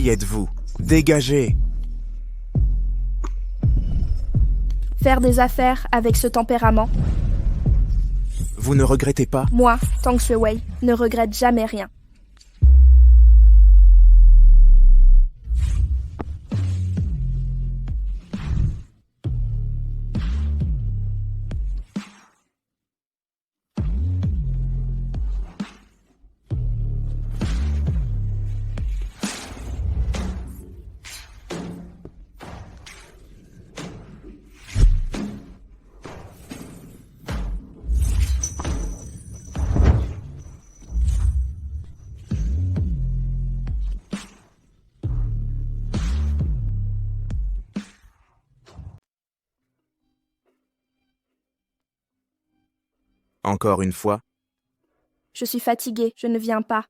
Qui êtes-vous? Dégagez! Faire des affaires avec ce tempérament. Vous ne regrettez pas? Moi, Tang Shui-wei, ne regrette jamais rien. Encore une fois? Je suis fatiguée, je ne viens pas.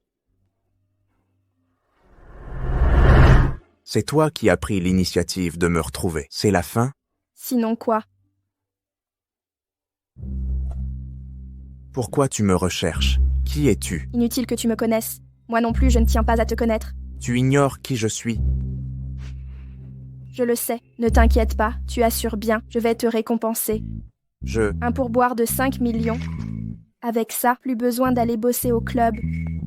C'est toi qui as pris l'initiative de me retrouver. C'est la fin? Sinon quoi? Pourquoi tu me recherches? Qui es-tu? Inutile que tu me connaisses. Moi non plus, je ne tiens pas à te connaître. Tu ignores qui je suis. Je le sais. Ne t'inquiète pas, tu assures bien, je vais te récompenser. Un pourboire de 5 millions. Avec ça, plus besoin d'aller bosser au club.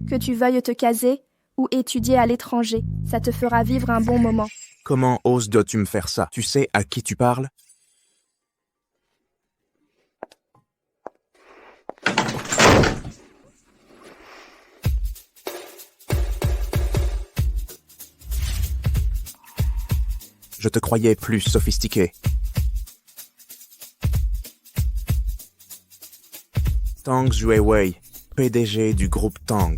Que tu veuilles te caser ou étudier à l'étranger, ça te fera vivre un bon moment. Comment oses-tu me faire ça? Tu sais à qui tu parles? Je te croyais plus sophistiqué. Tang Shui-wei, PDG du groupe Tang.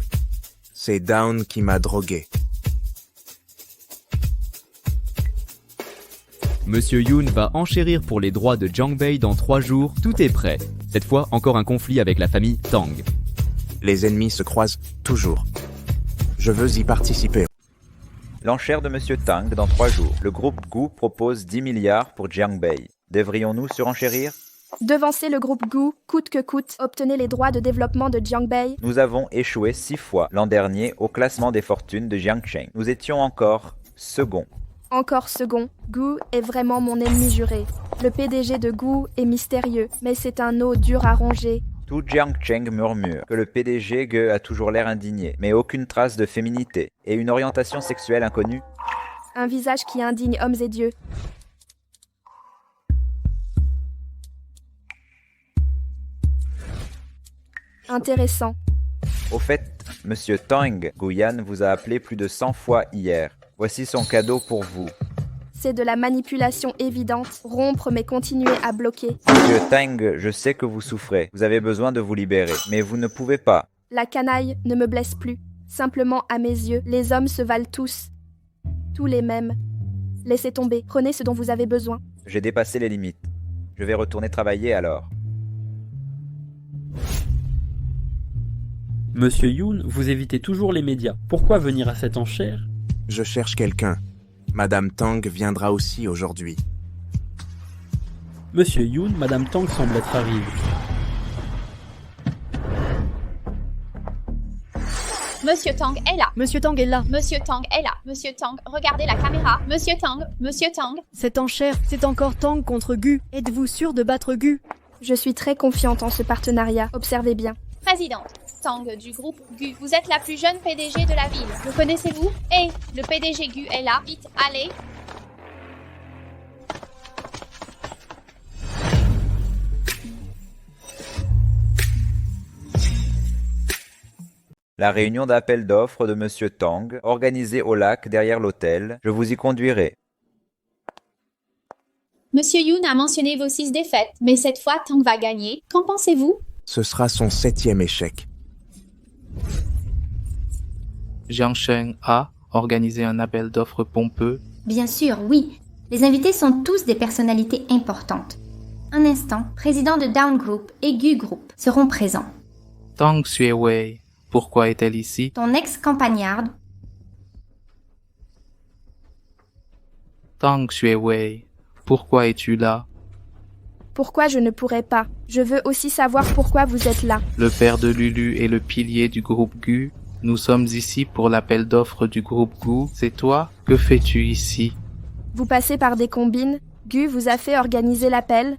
C'est Down qui m'a drogué. Monsieur Yoon va enchérir pour les droits de Jiang Bei dans 3 jours, tout est prêt. Cette fois, encore un conflit avec la famille Tang. Les ennemis se croisent toujours. Je veux y participer. L'enchère de Monsieur Tang dans 3 jours. Le groupe Gu propose 10 milliards pour Jiang Bei. Devrions-nous surenchérir? Devancez le groupe Gu, coûte que coûte, obtenez les droits de développement de Jiang Bei. Nous avons échoué 6 fois l'an dernier au classement des fortunes de Jiangcheng. Nous étions encore second. Encore second, Gu est vraiment mon ennemi juré. Le PDG de Gu est mystérieux, mais c'est un os dur à ronger. Tout Jiangcheng murmure que le PDG Ge a toujours l'air indigné, mais aucune trace de féminité et une orientation sexuelle inconnue. Un visage qui indigne hommes et dieux. Intéressant. Au fait, Monsieur Tang, Guyan vous a appelé plus de 100 fois hier. Voici son cadeau pour vous. C'est de la manipulation évidente, rompre mais continuer à bloquer. Monsieur Tang, je sais que vous souffrez, vous avez besoin de vous libérer, mais vous ne pouvez pas. La canaille ne me blesse plus. Simplement, à mes yeux, les hommes se valent tous. Tous les mêmes. Laissez tomber, prenez ce dont vous avez besoin. J'ai dépassé les limites. Je vais retourner travailler alors. Monsieur Yoon, vous évitez toujours les médias. Pourquoi venir à cette enchère? Je cherche quelqu'un. Madame Tang viendra aussi aujourd'hui. Monsieur Yoon, Madame Tang semble être arrivée. Monsieur Tang est là. Monsieur Tang est là. Monsieur Tang est là. Monsieur Tang, regardez la caméra. Monsieur Tang, Monsieur Tang. Cette enchère, c'est encore Tang contre Gu. Êtes-vous sûr de battre Gu? Je suis très confiante en ce partenariat. Observez bien. Présidente Tang du groupe Gu, vous êtes la plus jeune PDG de la ville. Le connaissez-vous? Eh, le PDG Gu est là. Vite, allez. La réunion d'appel d'offres de Monsieur Tang, organisée au lac derrière l'hôtel, je vous y conduirai. Monsieur Yoon a mentionné vos 6 défaites, mais cette fois Tang va gagner. Qu'en pensez-vous? Ce sera son 7e échec. Jiangcheng a organisé un appel d'offres pompeux. Bien sûr, oui. Les invités sont tous des personnalités importantes. Un instant, président de Down Group et Gu Group seront présents. Tang Shui-wei, pourquoi est-elle ici? Ton ex-campagnarde. Tang Shui-wei, pourquoi es-tu là? Pourquoi je ne pourrais pas? Je veux aussi savoir pourquoi vous êtes là. Le père de Lulu est le pilier du groupe Gu. Nous sommes ici pour l'appel d'offres du groupe Gu. C'est toi? Que fais-tu ici? Vous passez par des combines. Gu vous a fait organiser l'appel.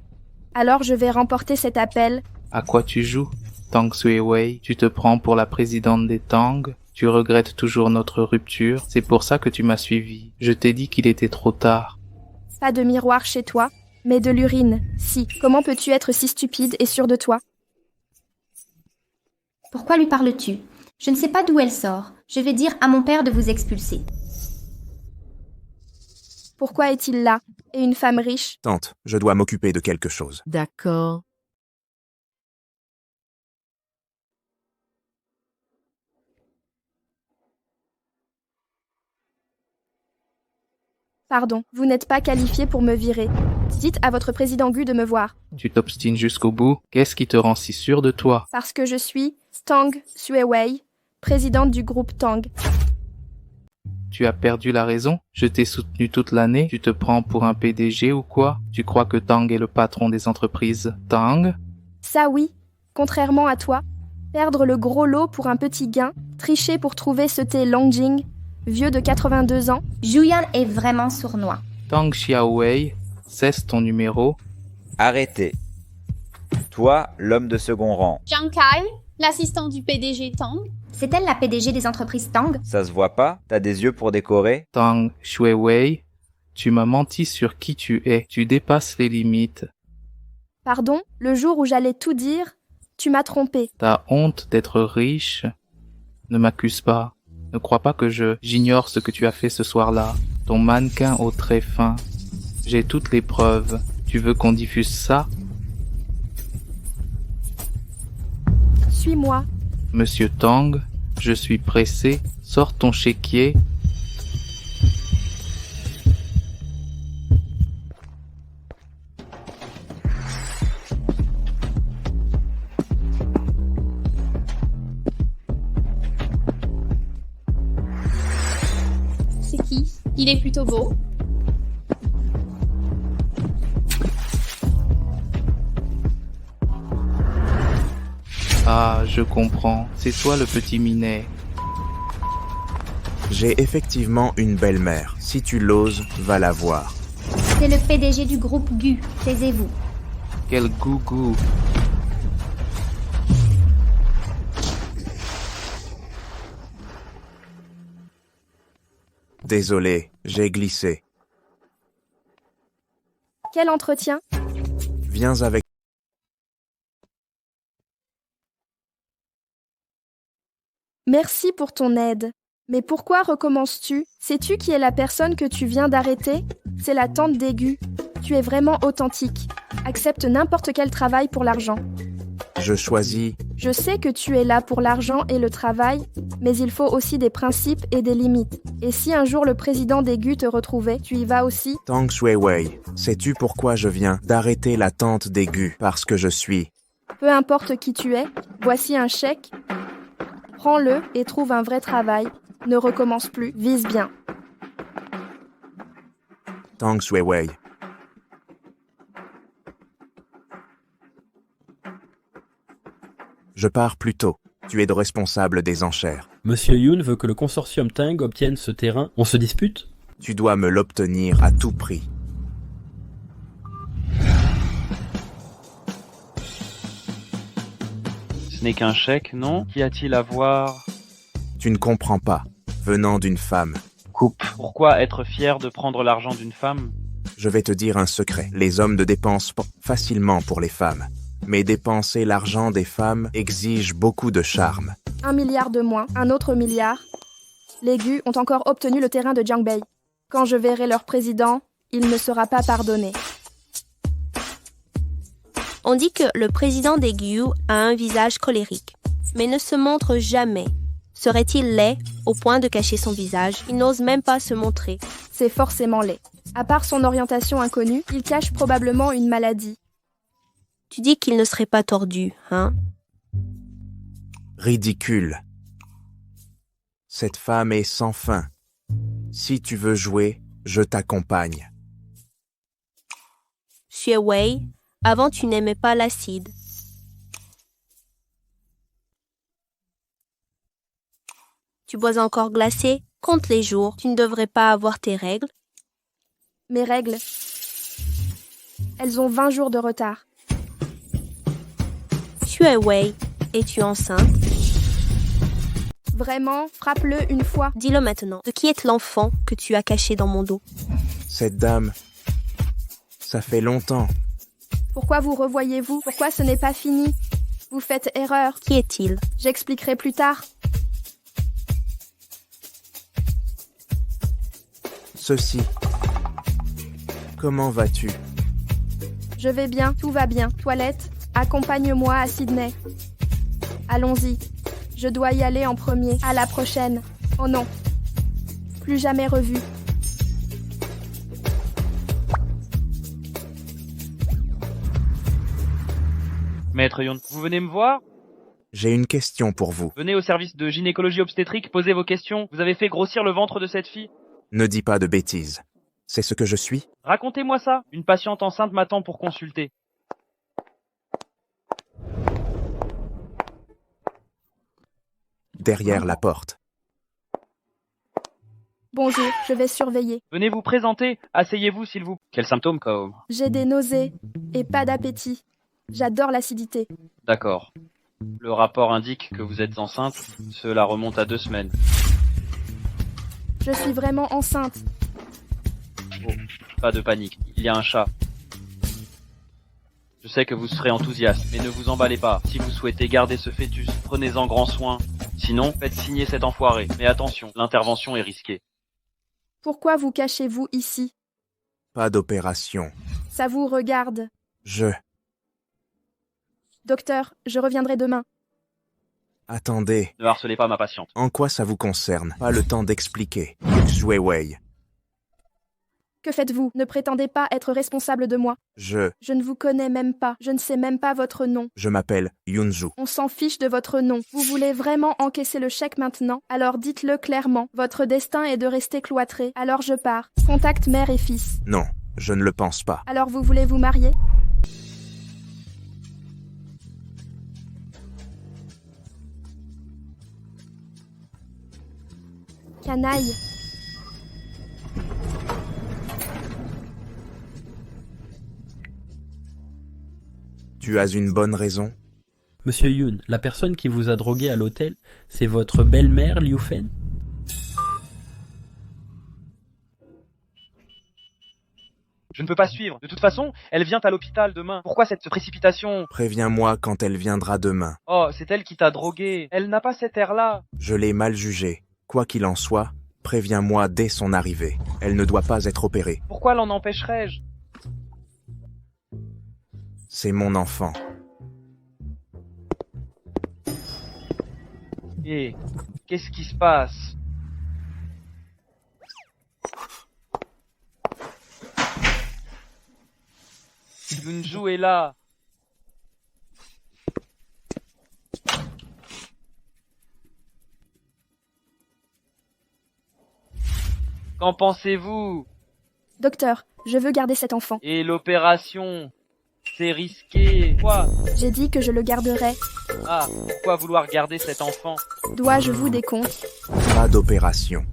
Alors je vais remporter cet appel. À quoi tu joues? Tang Sui-Wei, tu te prends pour la présidente des Tang? Tu regrettes toujours notre rupture? C'est pour ça que tu m'as suivi. Je t'ai dit qu'il était trop tard. Pas de miroir chez toi, mais de l'urine. Si, comment peux-tu être si stupide et sûr de toi? Pourquoi lui parles-tu? Je ne sais pas d'où elle sort. Je vais dire à mon père de vous expulser. Pourquoi est-il là? Et une femme riche? Tante, je dois m'occuper de quelque chose. D'accord. Pardon, vous n'êtes pas qualifié pour me virer. Dites à votre président Gu de me voir. Tu t'obstines jusqu'au bout? Qu'est-ce qui te rend si sûr de toi? Parce que je suis Tang Sui-Wei, présidente du groupe Tang. Tu as perdu la raison? Je t'ai soutenu toute l'année. Tu te prends pour un PDG ou quoi? Tu crois que Tang est le patron des entreprises Tang? Ça oui, contrairement à toi. Perdre le gros lot pour un petit gain, tricher pour trouver ce thé Longjing, vieux de 82 ans. Julian est vraiment sournois. Tang Xiaowei, cesse ton numéro. Arrêtez. Toi, l'homme de second rang. Zhang Kai, l'assistant du PDG Tang. C'est elle la PDG des entreprises Tang? Ça se voit pas? T'as des yeux pour décorer? Tang Shui-Wei, tu m'as menti sur qui tu es. Tu dépasses les limites. Pardon, le jour où j'allais tout dire, tu m'as trompé. T'as honte d'être riche? Ne m'accuse pas. Ne crois pas que j'ignore ce que tu as fait ce soir-là. Ton mannequin aux traits fins. J'ai toutes les preuves. Tu veux qu'on diffuse ça? Suis-moi. Monsieur Tang, je suis pressé. Sors ton chéquier. C'est qui? Il est plutôt beau. Ah, je comprends. C'est toi le petit minet. J'ai effectivement une belle-mère. Si tu l'oses, va la voir. C'est le PDG du groupe Gu. Taisez-vous. Quel gougou. Désolé, j'ai glissé. Quel entretien? Viens avec. Merci pour ton aide. Mais pourquoi recommences-tu? Sais-tu qui est la personne que tu viens d'arrêter? C'est la tante d'Gu. Tu es vraiment authentique. Accepte n'importe quel travail pour l'argent. Je choisis. Je sais que tu es là pour l'argent et le travail, mais il faut aussi des principes et des limites. Et si un jour le président d'Gu te retrouvait, tu y vas aussi? Tang Sui-Wei, sais-tu pourquoi je viens d'arrêter la tante d'Gu? Parce que je suis. Peu importe qui tu es, voici un chèque. Prends-le et trouve un vrai travail. Ne recommence plus, vise bien. Tang Sui-Wei. Je pars plus tôt. Tu es le responsable des enchères. Monsieur Yoon veut que le consortium Tang obtienne ce terrain. On se dispute? Tu dois me l'obtenir à tout prix. Ce n'est qu'un chèque, non? Qu'y a-t-il à voir? Tu ne comprends pas. Venant d'une femme. Coupe. Pourquoi être fier de prendre l'argent d'une femme? Je vais te dire un secret. Les hommes ne dépensent pas facilement pour les femmes. Mais dépenser l'argent des femmes exige beaucoup de charme. 1 milliard de moins, un autre milliard. Les Gu ont encore obtenu le terrain de Jiangbei. Quand je verrai leur président, il ne sera pas pardonné. On dit que le président des Gu a un visage colérique, mais ne se montre jamais. Serait-il laid au point de cacher son visage? Il n'ose même pas se montrer. C'est forcément laid. À part son orientation inconnue, il cache probablement une maladie. Tu dis qu'il ne serait pas tordu, hein? Ridicule. Cette femme est sans fin. Si tu veux jouer, je t'accompagne. Sui-Wei, avant tu n'aimais pas l'acide. Tu bois encore glacé? Compte les jours. Tu ne devrais pas avoir tes règles. Mes règles. Elles ont 20 jours de retard. Tu es Wei. Es-tu enceinte? Vraiment, frappe-le une fois. Dis-le maintenant. De qui est l'enfant que tu as caché dans mon dos? Cette dame, ça fait longtemps. Pourquoi vous revoyez-vous? Pourquoi ce n'est pas fini? Vous faites erreur. Qui est-il? J'expliquerai plus tard. Ceci. Comment vas-tu? Je vais bien, tout va bien. Toilette, accompagne-moi à Sydney. Allons-y. Je dois y aller en premier. À la prochaine. Oh non. Plus jamais revu. Maître Youn, vous venez me voir? J'ai une question pour vous. Venez au service de gynécologie obstétrique, posez vos questions. Vous avez fait grossir le ventre de cette fille? Ne dis pas de bêtises. C'est ce que je suis? Racontez-moi ça. Une patiente enceinte m'attend pour consulter. Derrière la porte. Bonjour, je vais surveiller. Venez vous présenter. Asseyez-vous s'il vous plaît. Quels symptômes, Kaom? J'ai des nausées et pas d'appétit. J'adore l'acidité. D'accord. Le rapport indique que vous êtes enceinte. Cela remonte à 2 semaines. Je suis vraiment enceinte. Oh, pas de panique. Il y a un chat. Je sais que vous serez enthousiaste, mais ne vous emballez pas. Si vous souhaitez garder ce fœtus, prenez-en grand soin. Sinon, faites signer cet enfoiré. Mais attention, l'intervention est risquée. Pourquoi vous cachez-vous ici? Pas d'opération. Ça vous regarde. Docteur, je reviendrai demain. Attendez. Ne harcelez pas ma patiente. En quoi ça vous concerne? Pas le temps d'expliquer. Wei. Que faites-vous? Ne prétendez pas être responsable de moi. Je ne vous connais même pas. Je ne sais même pas votre nom. Je m'appelle Yunzu. On s'en fiche de votre nom. Vous voulez vraiment encaisser le chèque maintenant? Alors dites-le clairement. Votre destin est de rester cloîtré. Alors je pars. Contacte mère et fils. Non, je ne le pense pas. Alors vous voulez vous marier? Canaille. Tu as une bonne raison? Monsieur Youn, la personne qui vous a drogué à l'hôtel, c'est votre belle-mère, Liu Fen? Je ne peux pas suivre. De toute façon, elle vient à l'hôpital demain. Pourquoi cette précipitation? Préviens-moi quand elle viendra demain. Oh, c'est elle qui t'a drogué. Elle n'a pas cet air-là. Je l'ai mal jugée. Quoi qu'il en soit, préviens-moi dès son arrivée. Elle ne doit pas être opérée. Pourquoi l'en empêcherais-je? C'est mon enfant. Et qu'est-ce qui se passe? Yunju est là. Qu'en pensez-vous? Docteur, je veux garder cet enfant. Et l'opération? C'est risqué. Quoi? J'ai dit que je le garderai. Ah, pourquoi vouloir garder cet enfant? Dois-je vous des comptes? Pas d'opération.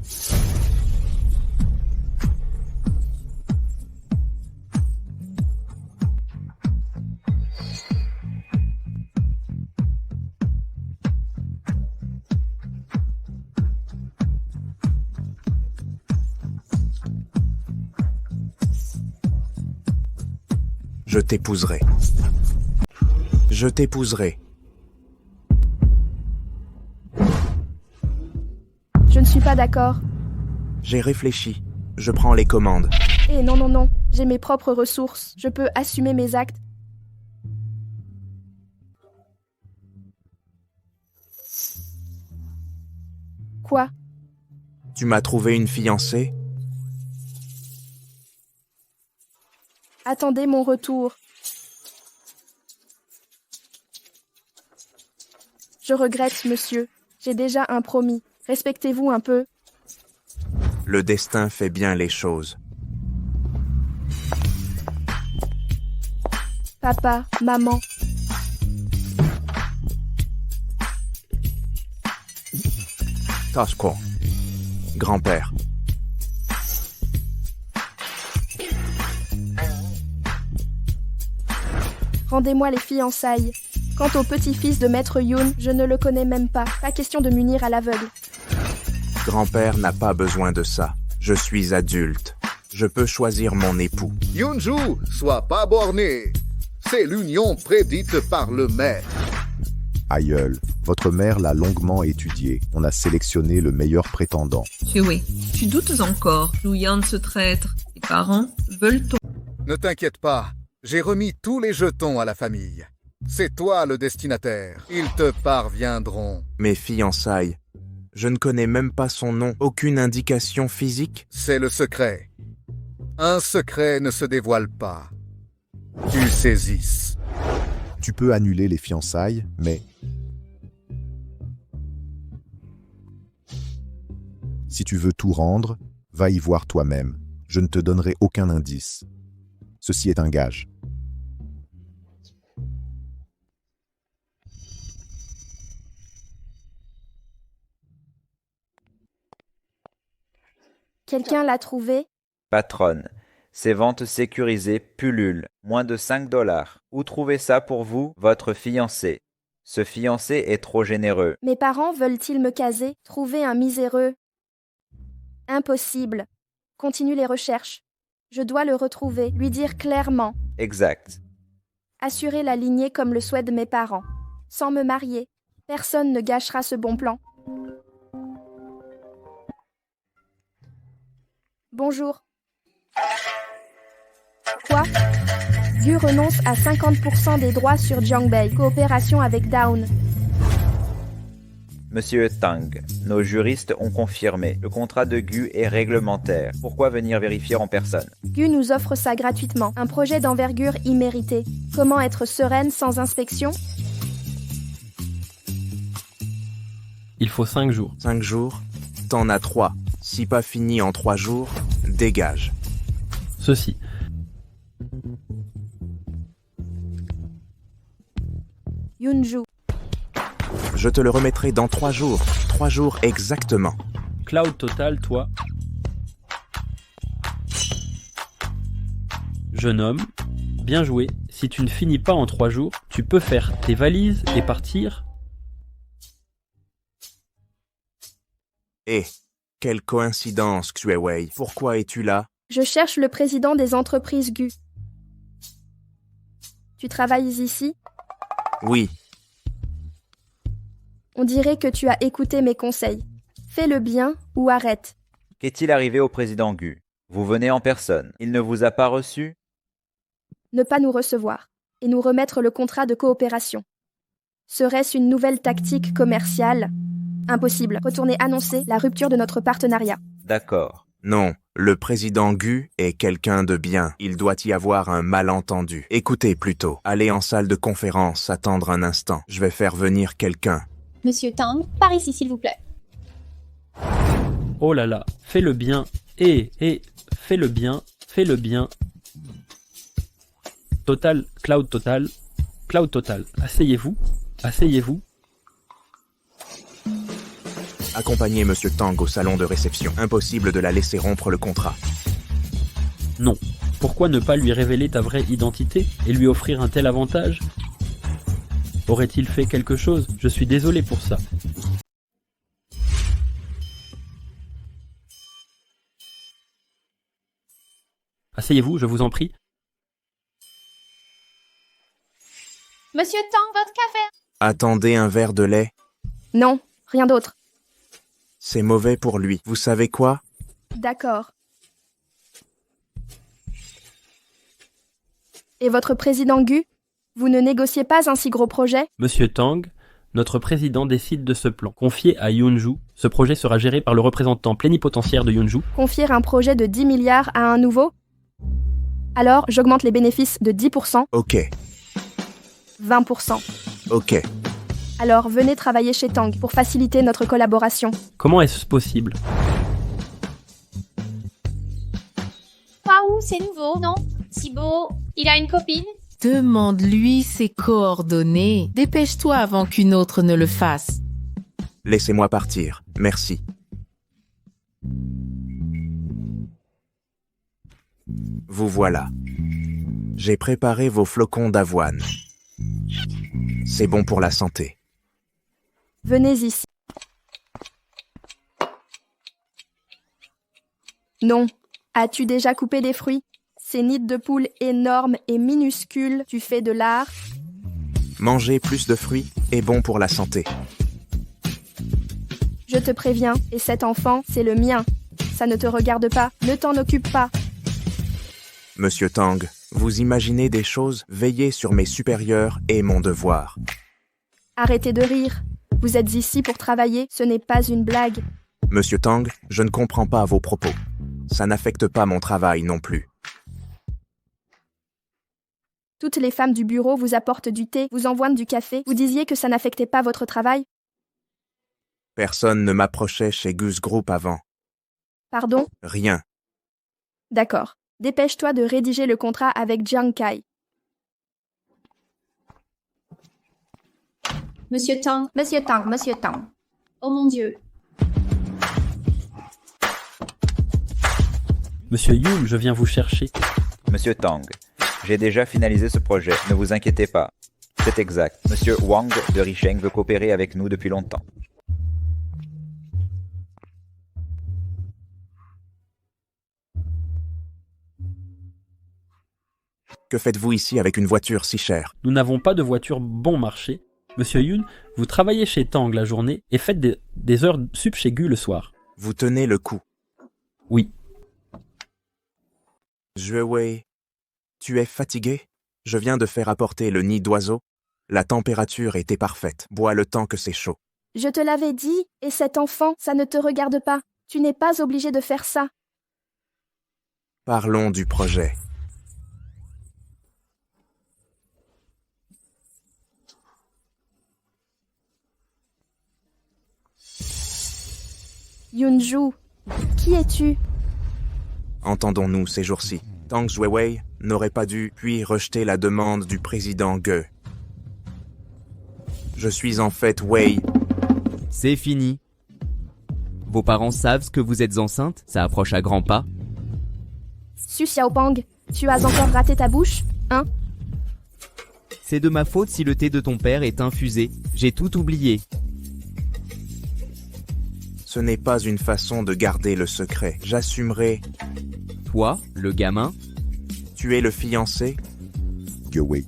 Je t'épouserai. Je t'épouserai. Je ne suis pas d'accord. J'ai réfléchi. Je prends les commandes. Eh non, non, non. J'ai mes propres ressources. Je peux assumer mes actes. Quoi? Tu m'as trouvé une fiancée? Attendez mon retour. Je regrette, monsieur. J'ai déjà un promis. Respectez-vous un peu. Le destin fait bien les choses. Papa, maman. Toshko. Grand-père. Rendez-moi les fiançailles. Quant au petit-fils de Maître Yoon, je ne le connais même pas. Pas question de m'unir à l'aveugle. Grand-père n'a pas besoin de ça. Je suis adulte. Je peux choisir mon époux. Yoon-ju, sois pas borné. C'est l'union prédite par le maître. Aïeul, votre mère l'a longuement étudié. On a sélectionné le meilleur prétendant. Oui, tu doutes encore. Louyan ce traître. Tes parents veulent ton... Ne t'inquiète pas. J'ai remis tous les jetons à la famille. C'est toi le destinataire. Ils te parviendront. Mes fiançailles. Je ne connais même pas son nom. Aucune indication physique. C'est le secret. Un secret ne se dévoile pas. Tu saisisses. Tu peux annuler les fiançailles, mais... Si tu veux tout rendre, va y voir toi-même. Je ne te donnerai aucun indice. Ceci est un gage. Quelqu'un l'a trouvé? Patronne. Ces ventes sécurisées pullulent. Moins de 5 $. Où trouver ça pour vous, votre fiancé? Ce fiancé est trop généreux. Mes parents veulent-ils me caser? Trouver un miséreux? Impossible. Continue les recherches. Je dois le retrouver, lui dire clairement. Exact. Assurer la lignée comme le souhaitent mes parents. Sans me marier, personne ne gâchera ce bon plan. Bonjour. Quoi? Gu renonce à 50% des droits sur Jiangbei. Coopération avec Dawn. Monsieur Tang, nos juristes ont confirmé. Le contrat de Gu est réglementaire. Pourquoi venir vérifier en personne? Gu nous offre ça gratuitement. Un projet d'envergure immérité. Comment être sereine sans inspection? Il faut 5 jours. 5 jours? T'en as 3. Si pas fini en 3 jours, dégage. Ceci. Yoon-ju. Je te le remettrai dans 3 jours. 3 jours exactement. Cloud Total, toi. Jeune homme, bien joué. Si tu ne finis pas en 3 jours, tu peux faire tes valises et partir. Eh, quelle coïncidence, Xuewei. Pourquoi es-tu là? Je cherche le président des entreprises Gu. Tu travailles ici? Oui. On dirait que tu as écouté mes conseils. Fais le bien ou arrête. Qu'est-il arrivé au président Gu? Vous venez en personne. Il ne vous a pas reçu? Ne pas nous recevoir et nous remettre le contrat de coopération. Serait-ce une nouvelle tactique commerciale? Impossible. Retournez annoncer la rupture de notre partenariat. D'accord. Non, le président Gu est quelqu'un de bien. Il doit y avoir un malentendu. Écoutez plutôt. Allez en salle de conférence, attendre un instant. Je vais faire venir quelqu'un. Monsieur Tang, par ici s'il vous plaît. Oh là là, fais le bien. Fais le bien, fais le bien. Total, Cloud Total, Cloud Total. Asseyez-vous, asseyez-vous. Accompagnez Monsieur Tang au salon de réception. Impossible de la laisser rompre le contrat. Non. Pourquoi ne pas lui révéler ta vraie identité et lui offrir un tel avantage? Aurait-il fait quelque chose? Je suis désolé pour ça. Asseyez-vous, je vous en prie. Monsieur Tang, votre café. Attendez un verre de lait. Non, rien d'autre. C'est mauvais pour lui. Vous savez quoi? D'accord. Et votre président Gu? Vous ne négociez pas un si gros projet? Monsieur Tang, notre président décide de ce plan. Confié à Yoon-ju, ce projet sera géré par le représentant plénipotentiaire de Yoon-ju. Confier un projet de 10 milliards à un nouveau? Alors, j'augmente les bénéfices de 10%. Ok. 20%. Ok. Alors, venez travailler chez Tang pour faciliter notre collaboration. Comment est-ce possible? Waouh, c'est nouveau, non? Si beau, il a une copine? Demande-lui ses coordonnées. Dépêche-toi avant qu'une autre ne le fasse. Laissez-moi partir, merci. Vous voilà. J'ai préparé vos flocons d'avoine. C'est bon pour la santé. Venez ici. Non. As-tu déjà coupé des fruits? Ces nids de poules énormes et minuscules, tu fais de l'art? Manger plus de fruits est bon pour la santé. Je te préviens, et cet enfant, c'est le mien. Ça ne te regarde pas, ne t'en occupe pas. Monsieur Tang, vous imaginez des choses, veillez sur mes supérieurs et mon devoir. Arrêtez de rire. Vous êtes ici pour travailler, ce n'est pas une blague. Monsieur Tang, je ne comprends pas vos propos. Ça n'affecte pas mon travail non plus. Toutes les femmes du bureau vous apportent du thé, vous envoient du café. Vous disiez que ça n'affectait pas votre travail? Personne ne m'approchait chez Gus Group avant. Pardon? Rien. D'accord. Dépêche-toi de rédiger le contrat avec Jiang Kai. Monsieur Tang. Monsieur Tang, Monsieur Tang. Oh mon Dieu. Monsieur Yoon, je viens vous chercher. Monsieur Tang, j'ai déjà finalisé ce projet, ne vous inquiétez pas. C'est exact. Monsieur Wang de Richeng veut coopérer avec nous depuis longtemps. Que faites-vous ici avec une voiture si chère? Nous n'avons pas de voiture bon marché. Monsieur Yoon, vous travaillez chez Tang la journée et faites des heures sup chez Gu le soir. Vous tenez le coup. Oui. Wei, tu es fatigué? Je viens de faire apporter le nid d'oiseau. La température était parfaite. Bois le temps que c'est chaud. Je te l'avais dit, et cet enfant, ça ne te regarde pas. Tu n'es pas obligé de faire ça. Parlons du projet. Yunju, qui es-tu? Entendons-nous ces jours-ci. Tang Wei n'aurait pas dû puis rejeter la demande du président Ge. Je suis en fait Wei. C'est fini. Vos parents savent que vous êtes enceinte, ça approche à grands pas. Su Xiaopang, tu as encore raté ta bouche, hein? C'est de ma faute si le thé de ton père est infusé. J'ai tout oublié. Ce n'est pas une façon de garder le secret. J'assumerai. Toi, le gamin? Tu es le fiancé? Wei.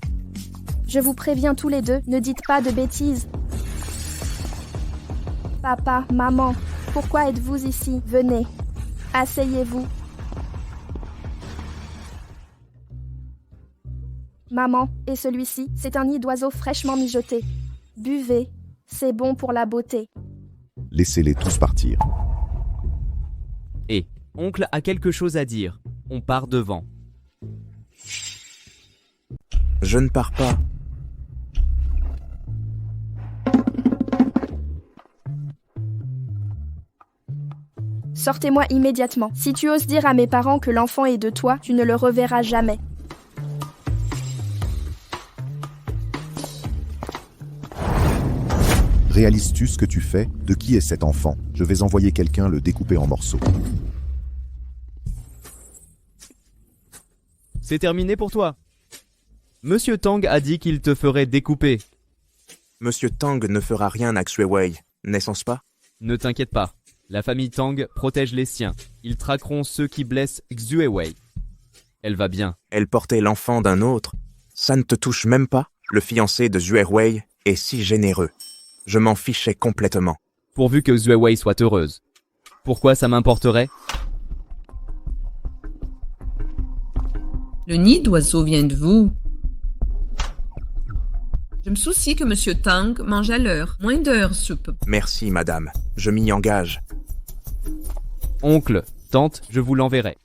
Je vous préviens tous les deux, ne dites pas de bêtises. Papa, maman, pourquoi êtes-vous ici? Venez, asseyez-vous. Maman, et celui-ci, c'est un nid d'oiseaux fraîchement mijoté. Buvez, c'est bon pour la beauté. Laissez-les tous partir. Et oncle a quelque chose à dire. On part devant. Je ne pars pas. Sortez-moi immédiatement. Si tu oses dire à mes parents que l'enfant est de toi, tu ne le reverras jamais. Réalises-tu ce que tu fais? De qui est cet enfant? Je vais envoyer quelqu'un le découper en morceaux. C'est terminé pour toi. Monsieur Tang a dit qu'il te ferait découper. Monsieur Tang ne fera rien à Wei, n'est-ce pas? Ne t'inquiète pas. La famille Tang protège les siens. Ils traqueront ceux qui blessent Wei. Elle va bien. Elle portait l'enfant d'un autre. Ça ne te touche même pas? Le fiancé de Wei est si généreux. Je m'en fichais complètement. Pourvu que Wei soit heureuse. Pourquoi ça m'importerait? Le nid d'oiseau vient de vous. Je me soucie que Monsieur Tang mange à l'heure. Moins d'heures, soupe. Merci, madame. Je m'y engage. Oncle, tante, je vous l'enverrai.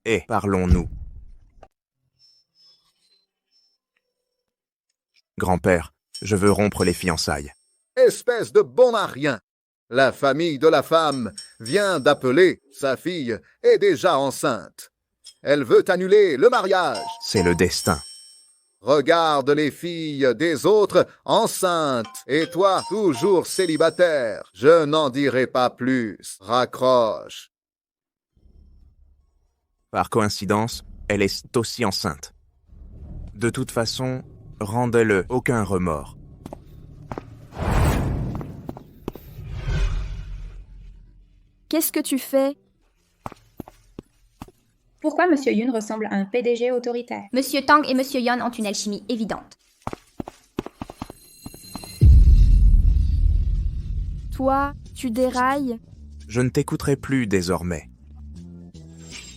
Et parlons-nous. Grand-père, je veux rompre les fiançailles. Espèce de bon à rien! La famille de la femme vient d'appeler, sa fille est déjà enceinte. Elle veut annuler le mariage. C'est le destin. Regarde les filles des autres enceintes, et toi, toujours célibataire. Je n'en dirai pas plus. Raccroche. Par coïncidence, elle est aussi enceinte. De toute façon, rendez-le aucun remords. Qu'est-ce que tu fais? Pourquoi Monsieur Yoon ressemble à un PDG autoritaire? Monsieur Tang et Monsieur Yeon ont une alchimie évidente. Toi, tu dérailles? Je ne t'écouterai plus désormais.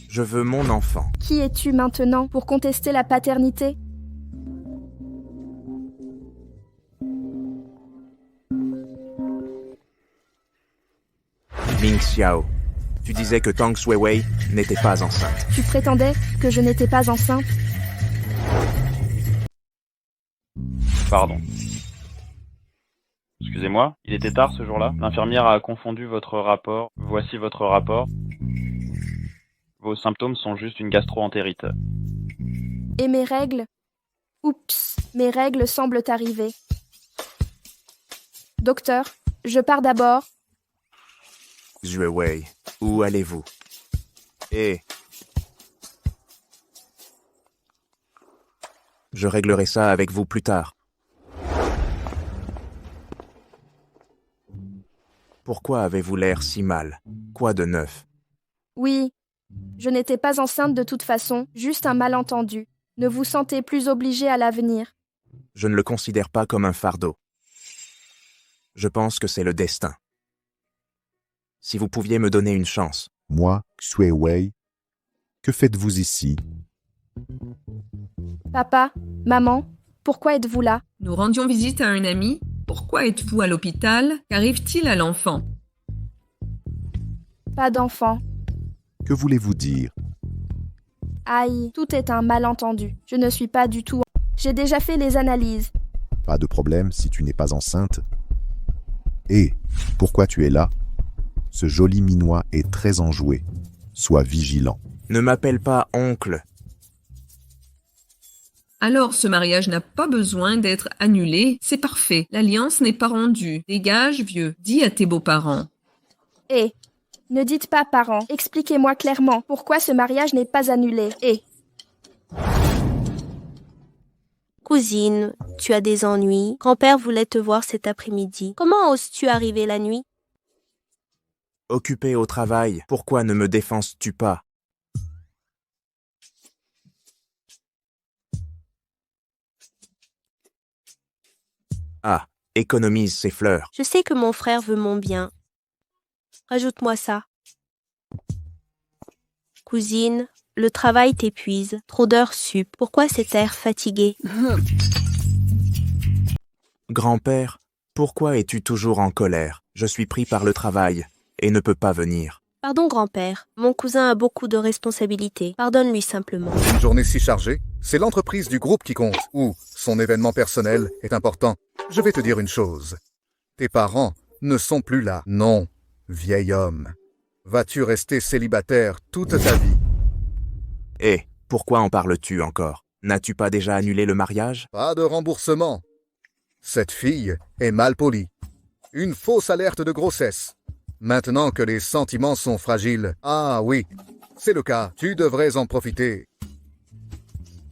Je veux mon enfant. Qui es-tu maintenant pour contester la paternité? Ming Xiao, tu disais que Tang Sui-Wei n'était pas enceinte. Tu prétendais que je n'étais pas enceinte? Pardon. Excusez-moi, il était tard ce jour-là. L'infirmière a confondu votre rapport. Voici votre rapport. Vos symptômes sont juste une gastro-entérite. Et mes règles? Oups, mes règles semblent arriver. Docteur, je pars d'abord. Sui-Wei, où allez-vous? Je réglerai ça avec vous plus tard. Pourquoi avez-vous l'air si mal? Quoi de neuf? Oui, je n'étais pas enceinte de toute façon, juste un malentendu. Ne vous sentez plus obligé à l'avenir. Je ne le considère pas comme un fardeau. Je pense que c'est le destin. Si vous pouviez me donner une chance. Moi, Sui-Wei, que faites-vous ici? Papa, maman, pourquoi êtes-vous là? Nous rendions visite à un ami. Pourquoi êtes-vous à l'hôpital? Qu'arrive-t-il à l'enfant? Pas d'enfant. Que voulez-vous dire? Aïe, tout est un malentendu. Je ne suis pas du tout... J'ai déjà fait les analyses. Pas de problème si tu n'es pas enceinte. Et pourquoi tu es là? Ce joli minois est très enjoué. Sois vigilant. Ne m'appelle pas oncle. Alors, ce mariage n'a pas besoin d'être annulé. C'est parfait. L'alliance n'est pas rendue. Dégage, vieux. Dis à tes beaux-parents. Ne dites pas parents. Expliquez-moi clairement pourquoi ce mariage n'est pas annulé. Cousine, tu as des ennuis. Grand-père voulait te voir cet après-midi. Comment oses-tu arriver la nuit? Occupé au travail, pourquoi ne me défenses-tu pas? Ah, économise ces fleurs. Je sais que mon frère veut mon bien. Rajoute-moi ça. Cousine, le travail t'épuise. Trop d'heures sup. Pourquoi cet air fatigué? Grand-père, pourquoi es-tu toujours en colère? Je suis pris par le travail et ne peux pas venir. Pardon, grand-père. Mon cousin a beaucoup de responsabilités. Pardonne-lui simplement. Une journée si chargée, c'est l'entreprise du groupe qui compte, ou son événement personnel est important. Je vais te dire une chose. Tes parents ne sont plus là. Non, vieil homme. Vas-tu rester célibataire toute ta vie? Pourquoi en parles-tu encore? N'as-tu pas déjà annulé le mariage? Pas de remboursement. Cette fille est mal polie. Une fausse alerte de grossesse. Maintenant que les sentiments sont fragiles. Ah oui, c'est le cas. Tu devrais en profiter.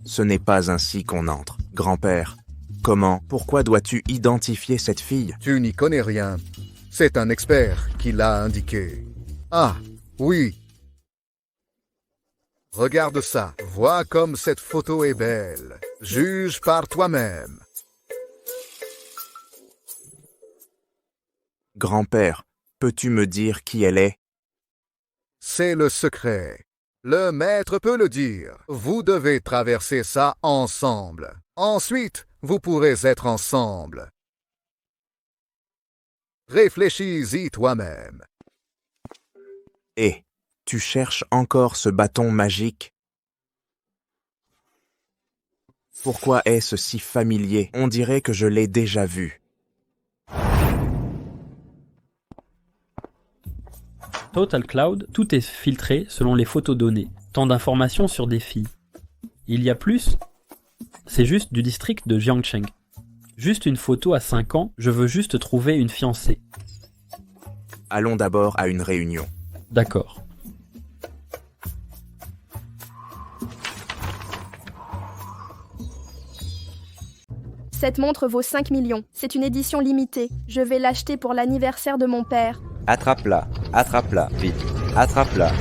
Ce n'est pas ainsi qu'on entre. Grand-père, comment, pourquoi dois-tu identifier cette fille? Tu n'y connais rien. C'est un expert qui l'a indiqué. Ah, oui. Regarde ça. Vois comme cette photo est belle. Juge par toi-même. Grand-père, peux-tu me dire qui elle est? C'est le secret. Le maître peut le dire. Vous devez traverser ça ensemble. Ensuite, vous pourrez être ensemble. Réfléchis-y toi-même. Tu cherches encore ce bâton magique? Pourquoi est-ce si familier? On dirait que je l'ai déjà vu. Total Cloud, tout est filtré selon les photos données. Tant d'informations sur des filles. Il y a plus c'est juste du district de Jiangcheng. Juste une photo à 5 ans, je veux juste trouver une fiancée. Allons d'abord à une réunion. D'accord. Cette montre vaut 5 millions. C'est une édition limitée. Je vais l'acheter pour l'anniversaire de mon père. Attrape-la, vite, attrape-la.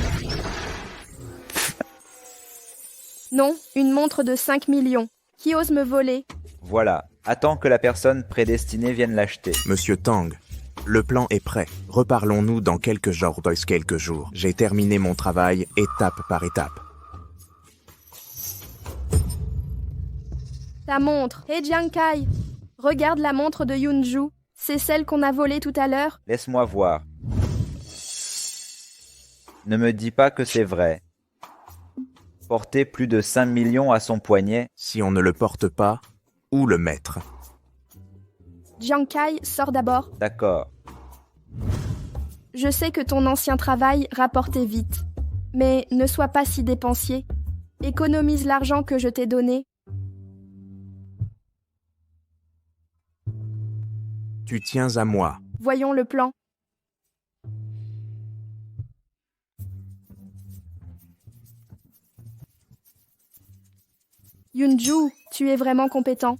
Non, une montre de 5 millions. Qui ose me voler? Voilà, attends que la personne prédestinée vienne l'acheter. Monsieur Tang, le plan est prêt. Reparlons-nous dans quelques jours. J'ai terminé mon travail étape par étape. Ta montre. Hé Jiang Kai, regarde la montre de Yunju. C'est celle qu'on a volée tout à l'heure. Laisse-moi voir. Ne me dis pas que c'est vrai. Porter plus de 5 millions à son poignet. Si on ne le porte pas, où le mettre? Jiang Kai, sors d'abord. D'accord. Je sais que ton ancien travail rapportait vite. Mais ne sois pas si dépensier. Économise l'argent que je t'ai donné. Tu tiens à moi. Voyons le plan. Yunju, tu es vraiment compétent.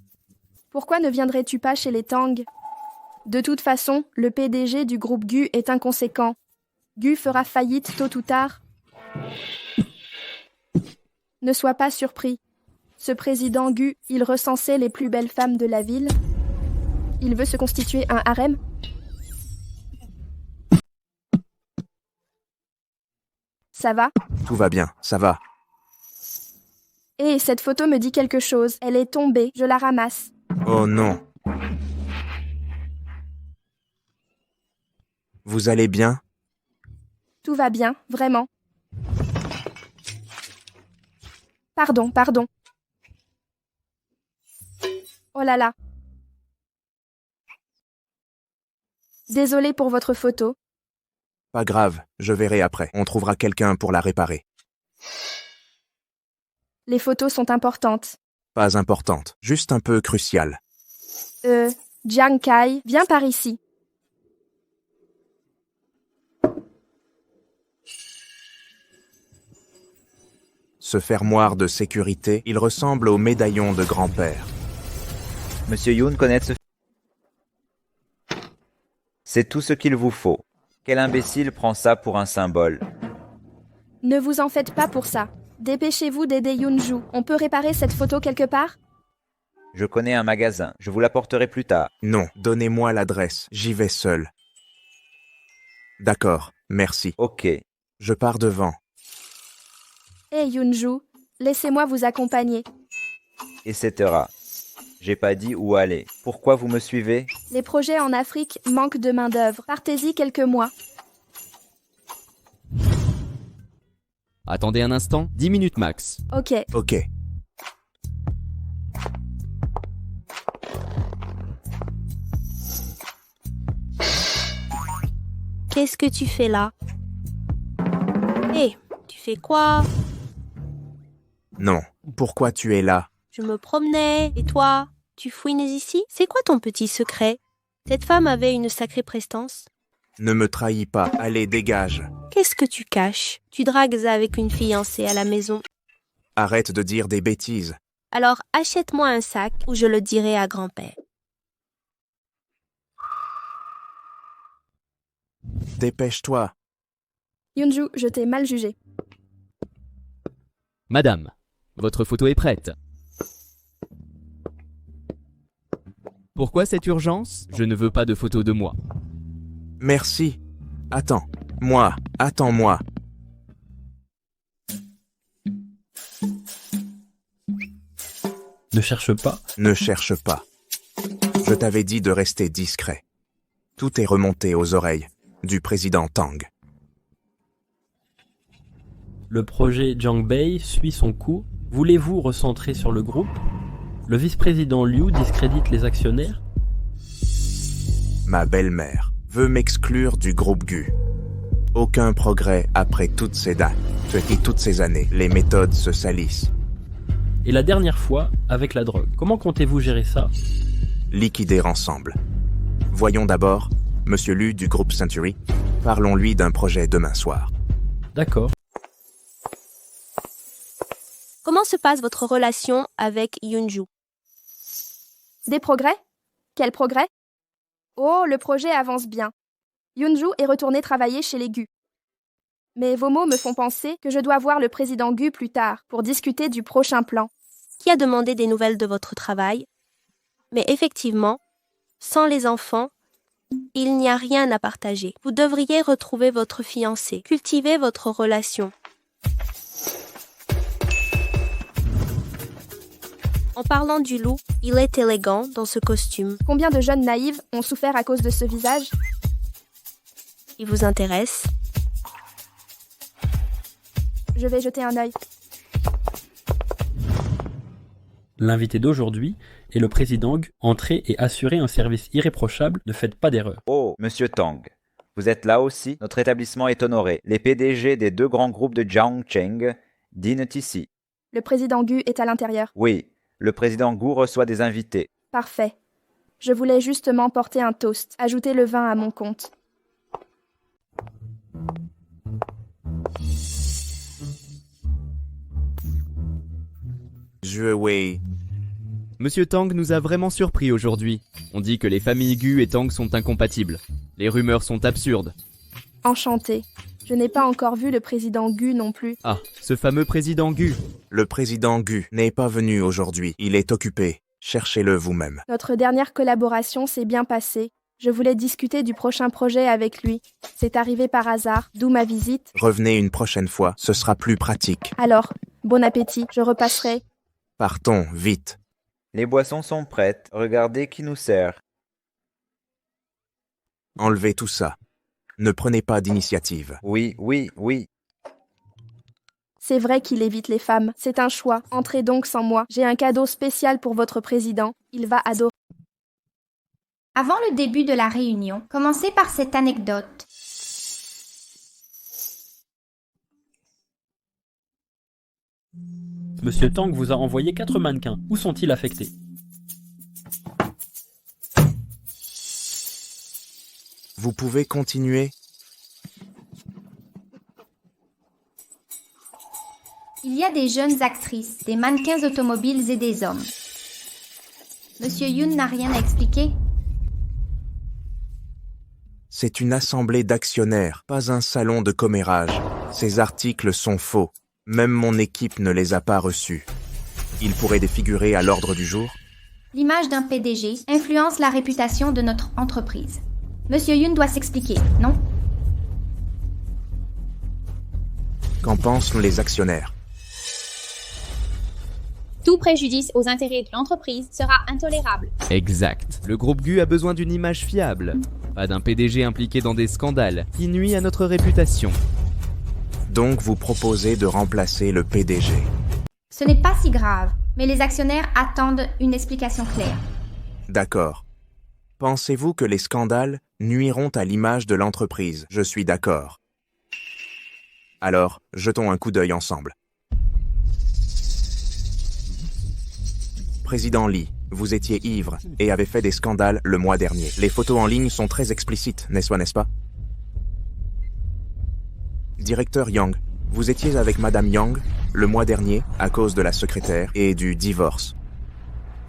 Pourquoi ne viendrais-tu pas chez les Tang? De toute façon, le PDG du groupe Gu est inconséquent. Gu fera faillite tôt ou tard. Ne sois pas surpris. Ce président Gu, il recensait les plus belles femmes de la ville. Il veut se constituer un harem. Ça va? Tout va bien, ça va. Hé, cette photo me dit quelque chose. Elle est tombée, je la ramasse. Oh non. Vous allez bien? Tout va bien, vraiment. Pardon. Oh là là. Désolée pour votre photo. Pas grave, je verrai après. On trouvera quelqu'un pour la réparer. Les photos sont importantes. Pas importante, juste un peu cruciale. Jiang Kai, viens par ici. Ce fermoir de sécurité, il ressemble au médaillon de grand-père. Monsieur Yoon connaît ce... C'est tout ce qu'il vous faut. Quel imbécile prend ça pour un symbole? Ne vous en faites pas pour ça. Dépêchez-vous d'aider Yunju. On peut réparer cette photo quelque part? Je connais un magasin. Je vous l'apporterai plus tard. Non, donnez-moi l'adresse. J'y vais seul. D'accord, merci. Ok. Je pars devant. Hé Yunju, laissez-moi vous accompagner. Etc. J'ai pas dit où aller. Pourquoi vous me suivez? Les projets en Afrique manquent de main-d'œuvre. Partez-y quelques mois. Attendez un instant, 10 minutes max. Ok. Qu'est-ce que tu fais là? Hé, tu fais quoi? Non, pourquoi tu es là? Je me promenais, et toi? Tu fouines ici? C'est quoi ton petit secret? Cette femme avait une sacrée prestance. Ne me trahis pas, allez, dégage. Qu'est-ce que tu caches? Tu dragues avec une fiancée à la maison. Arrête de dire des bêtises. Alors achète-moi un sac ou je le dirai à grand-père. Dépêche-toi. Yunju, je t'ai mal jugé. Madame, votre photo est prête. Pourquoi cette urgence? Je ne veux pas de photo de moi. Merci. Attends-moi. Ne cherche pas. Ne cherche pas. Je t'avais dit de rester discret. Tout est remonté aux oreilles du président Tang. Le projet Jiangbei suit son cours. Voulez-vous recentrer sur le groupe? Le vice-président Liu discrédite les actionnaires. Ma belle-mère veut m'exclure du groupe Gu. Aucun progrès après toutes ces dates. Depuis toutes ces années, les méthodes se salissent. et la dernière fois avec la drogue. Comment comptez-vous gérer ça? Liquider ensemble. Voyons d'abord, Monsieur Lu du groupe Century. Parlons-lui d'un projet demain soir. D'accord. Comment se passe votre relation avec Yoonju? Des progrès? Quel progrès? Oh, le projet avance bien. Yoonju est retourné travailler chez les Gu. Mais vos mots me font penser que je dois voir le président Gu plus tard pour discuter du prochain plan. Qui a demandé des nouvelles de votre travail? Mais effectivement, sans les enfants, il n'y a rien à partager. Vous devriez retrouver votre fiancé, cultiver votre relation. En parlant du loup, il est élégant dans ce costume. Combien de jeunes naïves ont souffert à cause de ce visage? Il vous intéresse? Je vais jeter un œil. L'invité d'aujourd'hui est le président Gu. Entrez et assurez un service irréprochable, ne faites pas d'erreur. Oh, Monsieur Tang, vous êtes là aussi? Notre établissement est honoré. Les PDG des 2 grands groupes de Jiangcheng dînent ici. Le président Gu est à l'intérieur. Oui, le président Gu reçoit des invités. Parfait. Je voulais justement porter un toast, ajouter le vin à mon compte. Oui. Monsieur Tang nous a vraiment surpris aujourd'hui. On dit que les familles Gu et Tang sont incompatibles. Les rumeurs sont absurdes. Enchantée. Je n'ai pas encore vu le président Gu non plus. Ah, ce fameux président Gu. Le président Gu n'est pas venu aujourd'hui. Il est occupé. Cherchez-le vous-même. Notre dernière collaboration s'est bien passée. Je voulais discuter du prochain projet avec lui. C'est arrivé par hasard, d'où ma visite. Revenez une prochaine fois, ce sera plus pratique. Alors, bon appétit, je repasserai. Partons, vite. Les boissons sont prêtes. Regardez qui nous sert. Enlevez tout ça. Ne prenez pas d'initiative. Oui. C'est vrai qu'il évite les femmes. C'est un choix. Entrez donc sans moi. J'ai un cadeau spécial pour votre président. Il va adorer. Avant le début de la réunion, commencez par cette anecdote. Monsieur Tang vous a envoyé 4 mannequins. Où sont-ils affectés? Vous pouvez continuer? Il y a des jeunes actrices, des mannequins automobiles et des hommes. Monsieur Yoon n'a rien à expliquer? C'est une assemblée d'actionnaires, pas un salon de commérage. Ces articles sont faux. Même mon équipe ne les a pas reçus. Ils pourraient défigurer à l'ordre du jour? L'image d'un PDG influence la réputation de notre entreprise. Monsieur Yoon doit s'expliquer, non? Qu'en pensent les actionnaires? Tout préjudice aux intérêts de l'entreprise sera intolérable. Exact. Le groupe Gu a besoin d'une image fiable. Pas d'un PDG impliqué dans des scandales qui nuit à notre réputation. Donc vous proposez de remplacer le PDG. Ce n'est pas si grave, mais les actionnaires attendent une explication claire. D'accord. Pensez-vous que les scandales nuiront à l'image de l'entreprise? Je suis d'accord. Alors, jetons un coup d'œil ensemble. Président Lee, vous étiez ivre et avez fait des scandales le mois dernier. Les photos en ligne sont très explicites, n'est-ce pas? Directeur Yang, vous étiez avec Madame Yang le mois dernier à cause de la secrétaire et du divorce.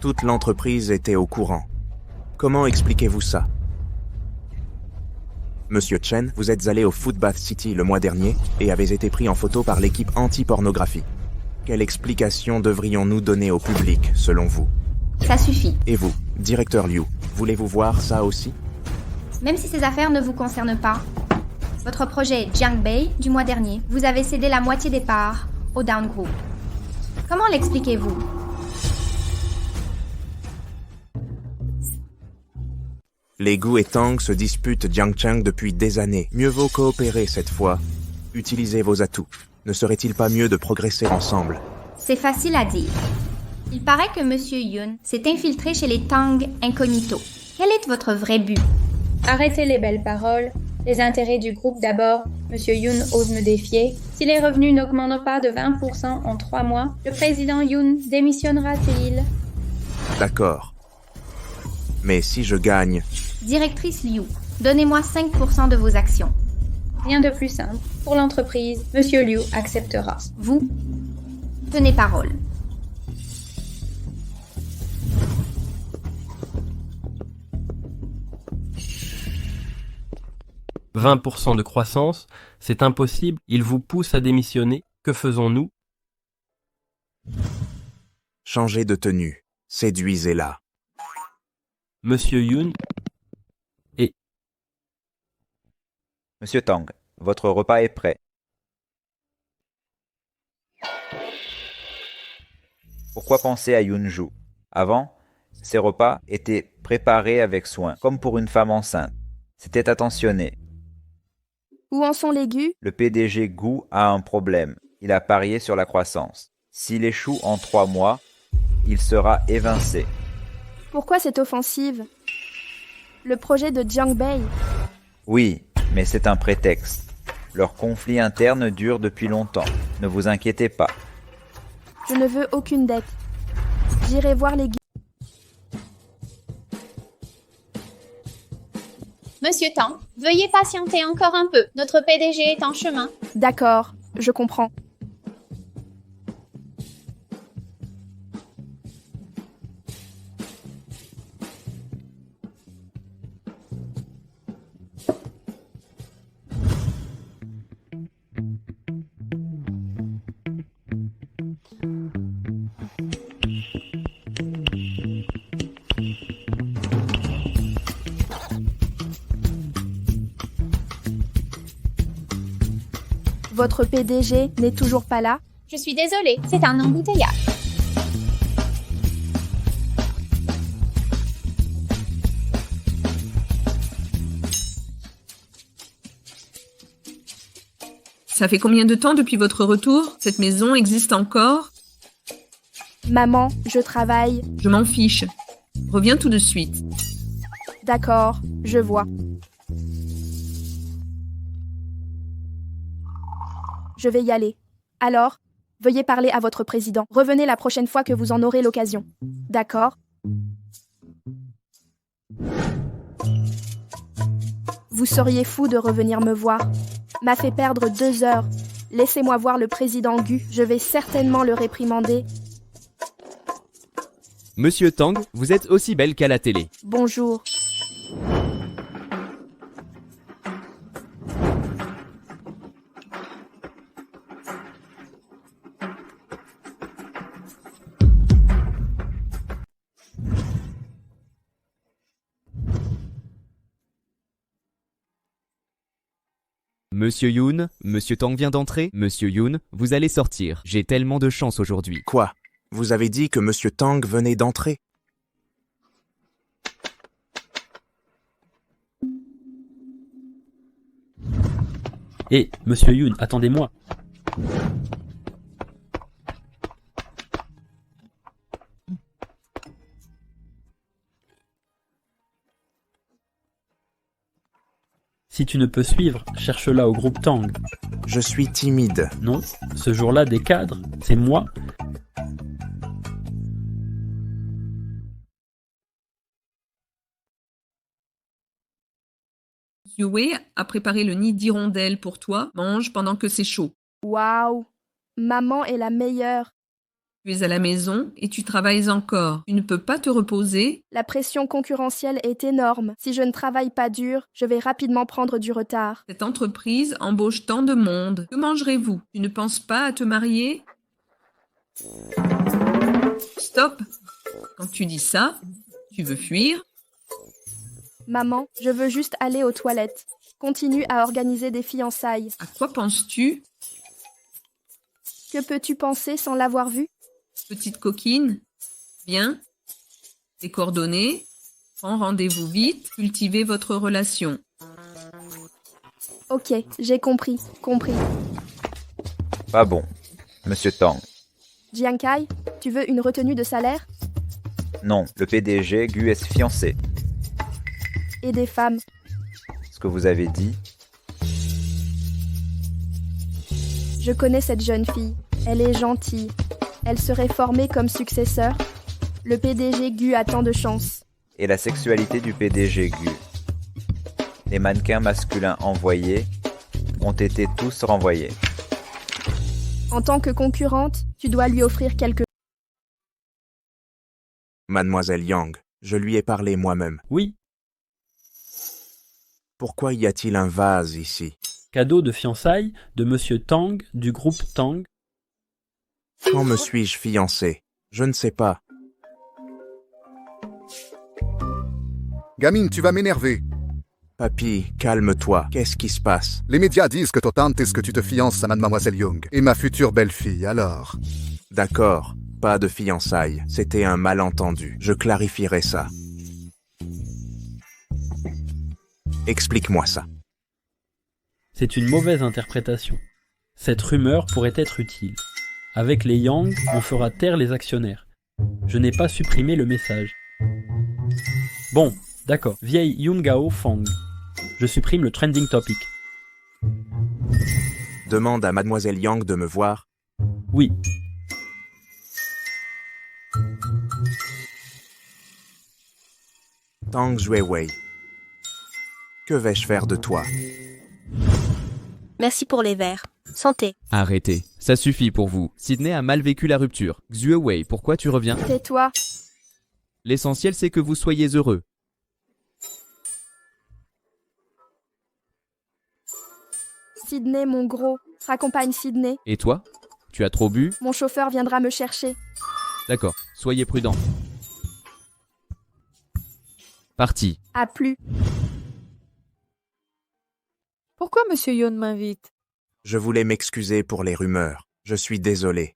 Toute l'entreprise était au courant. Comment expliquez-vous ça? Monsieur Chen, vous êtes allé au Footbath City le mois dernier et avez été pris en photo par l'équipe anti-pornographie. Quelle explication devrions-nous donner au public, selon vous? Ça suffit. Et vous, directeur Liu, voulez-vous voir ça aussi? Même si ces affaires ne vous concernent pas, votre projet Jiangbei du mois dernier, vous avez cédé la moitié des parts au Down Group. Comment l'expliquez-vous? Les Gu et Tang se disputent Jiangcheng depuis des années. Mieux vaut coopérer cette fois. Utilisez vos atouts. Ne serait-il pas mieux de progresser ensemble? C'est facile à dire. Il paraît que Monsieur Yoon s'est infiltré chez les Tang incognito. Quel est votre vrai but? Arrêtez les belles paroles. Les intérêts du groupe d'abord. Monsieur Yoon ose me défier. Si les revenus n'augmentent pas de 20% en 3 mois, le président Yoon démissionnera-t-il? D'accord. Mais si je gagne, Directrice Liu, donnez-moi 5% de vos actions. Rien de plus simple. Pour l'entreprise, Monsieur Liu acceptera. Vous, tenez parole. « 20% de croissance, c'est impossible, il vous pousse à démissionner. Que faisons-nous » changez de tenue. Séduisez-la. Monsieur Yoon et... Monsieur Tang, votre repas est prêt. Pourquoi penser à Yoonju? Avant, ces repas étaient préparés avec soin, comme pour une femme enceinte. C'était attentionné. Où en sont les Gu? Le PDG Gu a un problème. Il a parié sur la croissance. S'il échoue en 3 mois, il sera évincé. Pourquoi cette offensive? Le projet de Jiang Bei? Oui, mais c'est un prétexte. Leur conflit interne dure depuis longtemps. Ne vous inquiétez pas. Je ne veux aucune dette. J'irai voir les Gu. Monsieur Tang, veuillez patienter encore un peu. Notre PDG est en chemin. D'accord, je comprends. Votre PDG n'est toujours pas là? Je suis désolée, c'est un embouteillage. Ça fait combien de temps depuis votre retour? Cette maison existe encore? Maman, je travaille. Je m'en fiche. Reviens tout de suite. D'accord, je vois. Je vais y aller. Alors, veuillez parler à votre président. Revenez la prochaine fois que vous en aurez l'occasion. D'accord? Vous seriez fou de revenir me voir. M'a fait perdre 2 heures. Laissez-moi voir le président Gu. Je vais certainement le réprimander. Monsieur Tang, vous êtes aussi belle qu'à la télé. Bonjour. Monsieur Yoon, Monsieur Tang vient d'entrer. Monsieur Yoon, vous allez sortir. J'ai tellement de chance aujourd'hui. Quoi? Vous avez dit que Monsieur Tang venait d'entrer? Hé, Monsieur Yoon, attendez-moi. Si tu ne peux suivre, cherche-la au groupe Tang. Je suis timide. Non, ce jour-là, des cadres, c'est moi. Yue a préparé le nid d'hirondelle pour toi. Mange pendant que c'est chaud. Waouh! Maman est la meilleure. Tu es à la maison et tu travailles encore. Tu ne peux pas te reposer. La pression concurrentielle est énorme. Si je ne travaille pas dur, je vais rapidement prendre du retard. Cette entreprise embauche tant de monde. Que mangerez-vous? Tu ne penses pas à te marier? Stop! Quand tu dis ça, tu veux fuir? Maman, je veux juste aller aux toilettes. Continue à organiser des fiançailles. À quoi penses-tu? Que peux-tu penser sans l'avoir vu? Petite coquine, viens. Tes coordonnées. Prends rendez-vous vite. Cultivez votre relation. Ok, j'ai compris. Pas bon, Monsieur Tang. Jiang Kai, tu veux une retenue de salaire? Non, le PDG Gu est fiancé. Et des femmes. Ce que vous avez dit. Je connais cette jeune fille. Elle est gentille. Elle serait formée comme successeur. Le PDG Gu a tant de chance. Et la sexualité du PDG Gu. Les mannequins masculins envoyés ont été tous renvoyés. En tant que concurrente, tu dois lui offrir quelque chose. Mademoiselle Yang, je lui ai parlé moi-même. Oui. Pourquoi y a-t-il un vase ici? Cadeau de fiançailles de Monsieur Tang du groupe Tang. Quand me suis-je fiancé? Je ne sais pas. Gamine, tu vas m'énerver. Papy, calme-toi. Qu'est-ce qui se passe? Les médias disent que ton tante est ce que tu te fiances à Mademoiselle Young. Et ma future belle-fille, alors? D'accord, pas de fiançailles. C'était un malentendu. Je clarifierai ça. Explique-moi ça. C'est une mauvaise interprétation. Cette rumeur pourrait être utile. Avec les Yang, on fera taire les actionnaires. Je n'ai pas supprimé le message. Bon, d'accord. Vieille Yungao Fang. Je supprime le trending topic. Demande à Mademoiselle Yang de me voir. Oui. Tang Juewei. Que vais-je faire de toi? Merci pour les verres. Santé. Arrêtez, ça suffit pour vous. Sydney a mal vécu la rupture. Xuewei, pourquoi tu reviens? Tais-toi. L'essentiel c'est que vous soyez heureux. Sydney, mon gros. Raccompagne Sydney. Et toi? Tu as trop bu? Mon chauffeur viendra me chercher. D'accord, soyez prudent. Parti. À plus. Pourquoi Monsieur Yoon m'invite? Je voulais m'excuser pour les rumeurs. Je suis désolé.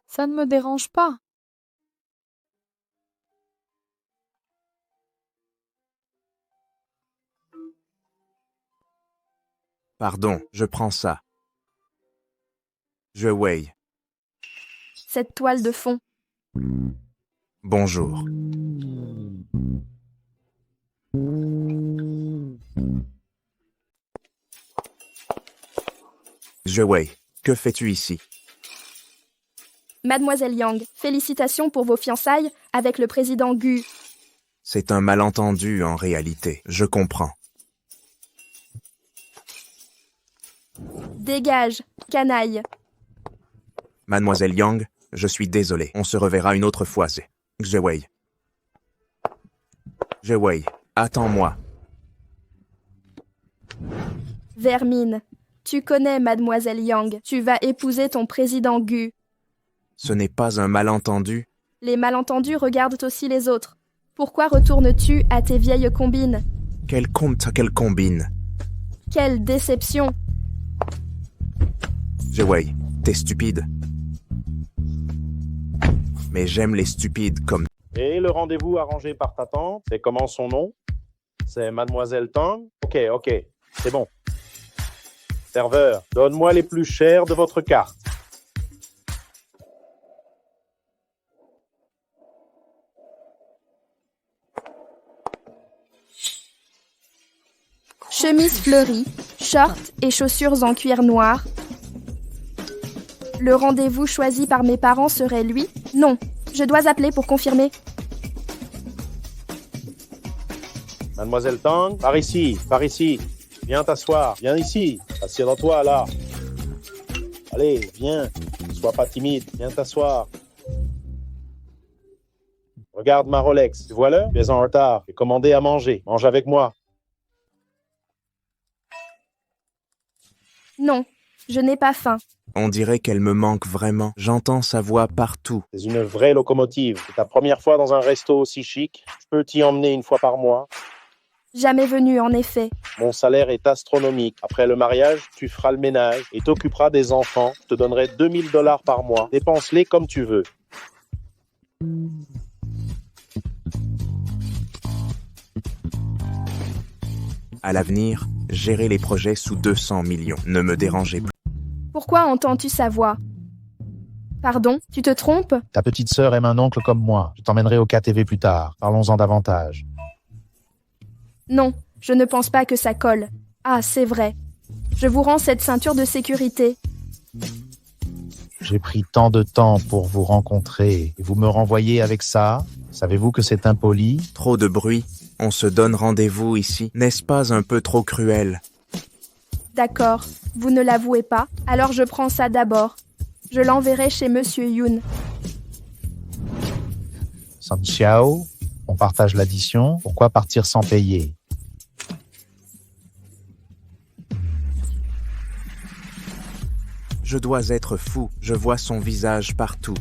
Ça ne me dérange pas. Pardon, je prends ça. Juewei. Cette toile de fond. Bonjour. Juewei, que fais-tu ici? Mademoiselle Yang, félicitations pour vos fiançailles avec le président Gu. C'est un malentendu en réalité, je comprends. Dégage, canaille. Mademoiselle Yang, je suis désolé. On se reverra une autre fois. Juewei. Juewei, attends-moi. Vermine, tu connais Mademoiselle Yang. Tu vas épouser ton président Gu. Ce n'est pas un malentendu. Les malentendus regardent aussi les autres. Pourquoi retournes-tu à tes vieilles combines? Quelle combine? Quelle déception! Juewei, t'es stupide. Mais j'aime les stupides comme... Et le rendez-vous arrangé par ta tante, c'est comment son nom? C'est Mademoiselle Tang? Ok, c'est bon. Serveur, donne-moi les plus chers de votre carte. Chemise fleurie, shorts et chaussures en cuir noir. Le rendez-vous choisi par mes parents serait lui? Non, je dois appeler pour confirmer. Mademoiselle Tang, par ici. Viens t'asseoir, viens ici. Assieds-toi là. Allez, viens. Ne sois pas timide, viens t'asseoir. Regarde ma Rolex, tu vois l'heure? Tu es en retard, j'ai commandé à manger. Mange avec moi. Non, je n'ai pas faim. On dirait qu'elle me manque vraiment. J'entends sa voix partout. C'est une vraie locomotive. C'est ta première fois dans un resto aussi chic. Je peux t'y emmener une fois par mois. Jamais venu, en effet. Mon salaire est astronomique. Après le mariage, tu feras le ménage et t'occuperas des enfants. Je te donnerai 2000 $ par mois. Dépense-les comme tu veux. À l'avenir, gérer les projets sous 200 millions. Ne me dérangez plus. Pourquoi entends-tu sa voix? Pardon, tu te trompes? Ta petite sœur aime un oncle comme moi. Je t'emmènerai au KTV plus tard. Parlons-en davantage. Non, je ne pense pas que ça colle. Ah, c'est vrai. Je vous rends cette ceinture de sécurité. J'ai pris tant de temps pour vous rencontrer et vous me renvoyez avec ça? Savez-vous que c'est impoli? Trop de bruit. On se donne rendez-vous ici. N'est-ce pas un peu trop cruel? D'accord, vous ne l'avouez pas, alors je prends ça d'abord. Je l'enverrai chez Monsieur Yoon. San Xiao, on partage l'addition. Pourquoi partir sans payer? Je dois être fou. Je vois son visage partout.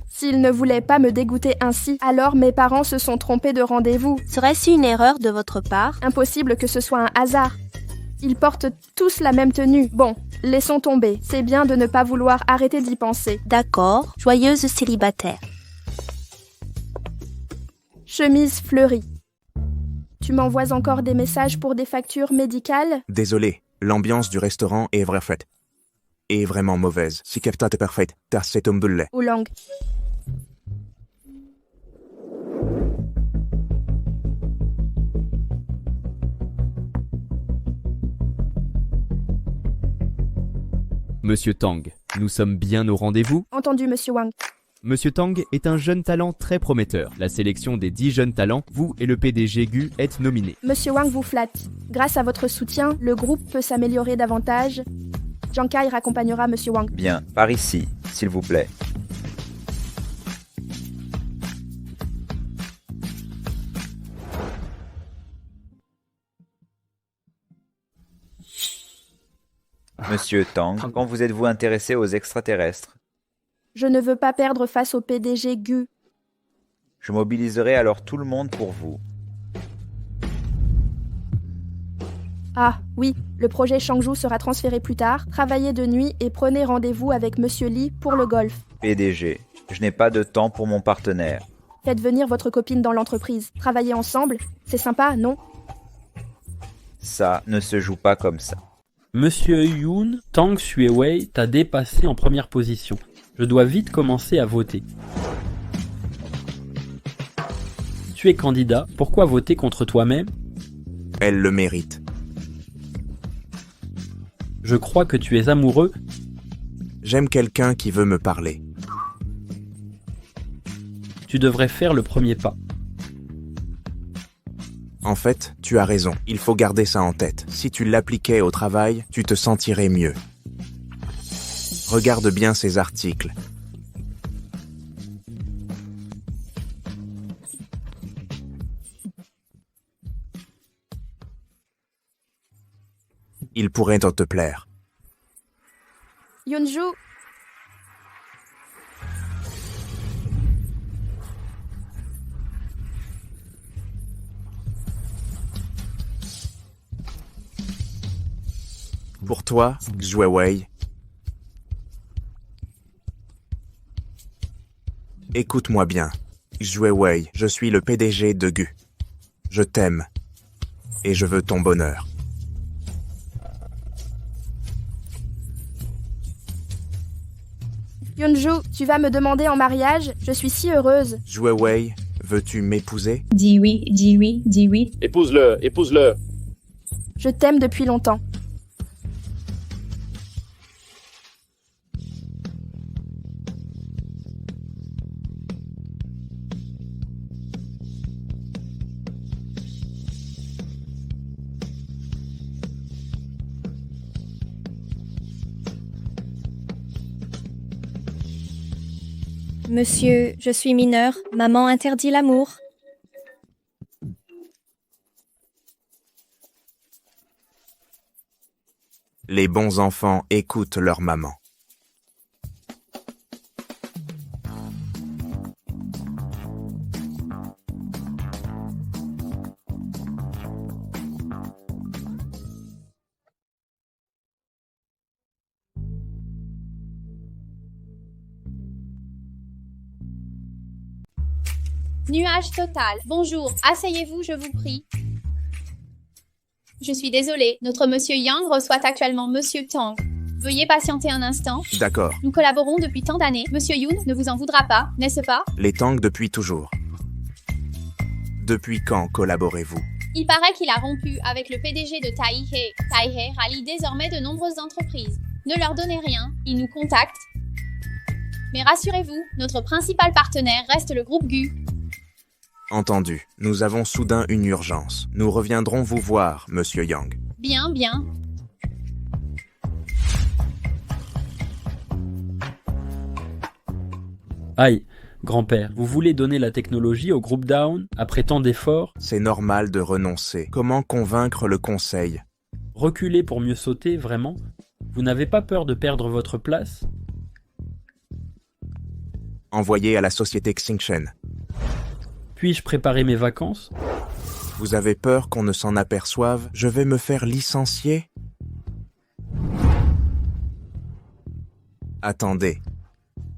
S'il ne voulait pas me dégoûter ainsi, alors mes parents se sont trompés de rendez-vous. Serait-ce une erreur de votre part? Impossible que ce soit un hasard. Ils portent tous la même tenue. Bon, laissons tomber. C'est bien de ne pas vouloir arrêter d'y penser. D'accord, joyeuse célibataire. Chemise fleurie. Tu m'envoies encore des messages pour des factures médicales? Désolé, l'ambiance du restaurant est vraiment mauvaise. Si kefta est parfaite, t'as cet homme de lait. Oulang. Monsieur Tang, nous sommes bien au rendez-vous? Entendu, Monsieur Wang. Monsieur Tang est un jeune talent très prometteur. La sélection des 10 jeunes talents, vous et le PDG Gu êtes nominés. Monsieur Wang vous flatte. Grâce à votre soutien, le groupe peut s'améliorer davantage. Jiang Kai raccompagnera Monsieur Wang. Bien, par ici, s'il vous plaît. Monsieur Tang, quand vous êtes-vous intéressé aux extraterrestres? Je ne veux pas perdre face au PDG Gu. Je mobiliserai alors tout le monde pour vous. Ah, oui, le projet Changju sera transféré plus tard. Travaillez de nuit et prenez rendez-vous avec Monsieur Lee pour le golf. PDG, je n'ai pas de temps pour mon partenaire. Faites venir votre copine dans l'entreprise. Travaillez ensemble, c'est sympa, non? Ça ne se joue pas comme ça. Monsieur Yoon, Tang Xuewei t'a dépassé en première position. Je dois vite commencer à voter. Tu es candidat, pourquoi voter contre toi-même? Elle le mérite. Je crois que tu es amoureux. J'aime quelqu'un qui veut me parler. Tu devrais faire le premier pas. En fait, tu as raison. Il faut garder ça en tête. Si tu l'appliquais au travail, tu te sentirais mieux. Regarde bien ces articles. Ils pourraient te plaire. Yunju. Pour toi, Xuewei. Écoute-moi bien. Xuewei, je suis le PDG de Gu. Je t'aime. Et je veux ton bonheur. Yunju, tu vas me demander en mariage? Je suis si heureuse. Xuewei, veux-tu m'épouser? Dis oui, dis oui, dis oui. Épouse-le, épouse-le. Je t'aime depuis longtemps. Monsieur, je suis mineur. Maman interdit l'amour. Les bons enfants écoutent leur maman. Nuage total. Bonjour, asseyez-vous, je vous prie. Je suis désolée, notre Monsieur Yang reçoit actuellement Monsieur Tang. Veuillez patienter un instant. D'accord. Nous collaborons depuis tant d'années. Monsieur Yoon ne vous en voudra pas, n'est-ce pas? Les Tang depuis toujours. Depuis quand collaborez-vous? Il paraît qu'il a rompu avec le PDG de Taihe. Taihe rallie désormais de nombreuses entreprises. Ne leur donnez rien, ils nous contactent. Mais rassurez-vous, notre principal partenaire reste le groupe GU. Entendu. Nous avons soudain une urgence. Nous reviendrons vous voir, Monsieur Yang. Bien, bien. Aïe, grand-père, vous voulez donner la technologie au groupe Down après tant d'efforts? C'est normal de renoncer. Comment convaincre le conseil? Reculer pour mieux sauter, vraiment? Vous n'avez pas peur de perdre votre place? Envoyé à la société Xingchen. Puis-je préparer mes vacances? Vous avez peur qu'on ne s'en aperçoive? Je vais me faire licencier? Attendez.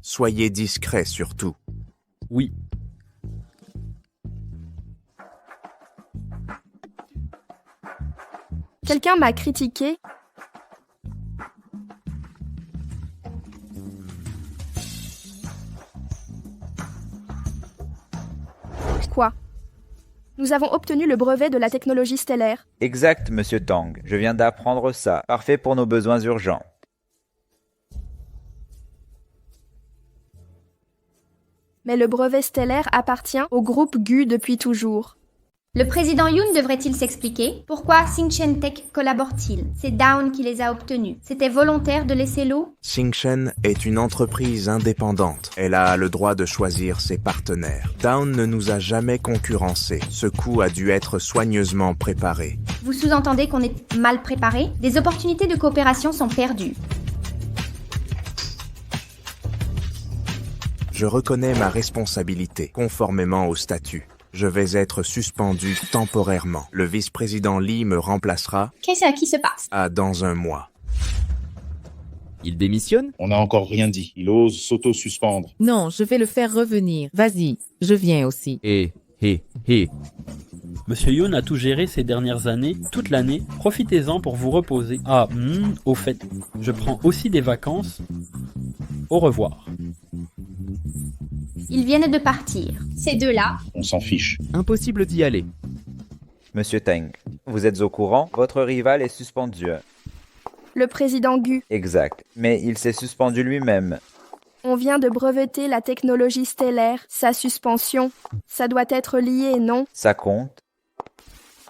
Soyez discret surtout. Oui. Quelqu'un m'a critiqué. Quoi? Nous avons obtenu le brevet de la technologie stellaire. Exact, Monsieur Tang. Je viens d'apprendre ça. Parfait pour nos besoins urgents. Mais le brevet stellaire appartient au groupe GU depuis toujours. Le président Yoon devrait-il s'expliquer? Pourquoi Xingchen Tech collabore-t-il? C'est Down qui les a obtenus. C'était volontaire de laisser l'eau? Xingchen est une entreprise indépendante. Elle a le droit de choisir ses partenaires. Down ne nous a jamais concurrencés. Ce coup a dû être soigneusement préparé. Vous sous-entendez qu'on est mal préparé? Des opportunités de coopération sont perdues. Je reconnais ma responsabilité, conformément au statut. Je vais être suspendu temporairement. Le vice-président Lee me remplacera. Qu'est-ce qui se passe? Dans un mois. Il démissionne? On n'a encore rien dit. Il ose s'auto-suspendre. Non, je vais le faire revenir. Vas-y, je viens aussi. Monsieur Yoon a tout géré ces dernières années, toute l'année. Profitez-en pour vous reposer. Ah, au fait, je prends aussi des vacances. Au revoir. Ils viennent de partir. Ces deux-là? On s'en fiche. Impossible d'y aller. Monsieur Tang, vous êtes au courant? Votre rival est suspendu. Le président GU. Exact. Mais il s'est suspendu lui-même. On vient de breveter la technologie stellaire. Sa suspension, ça doit être lié, non? Ça compte.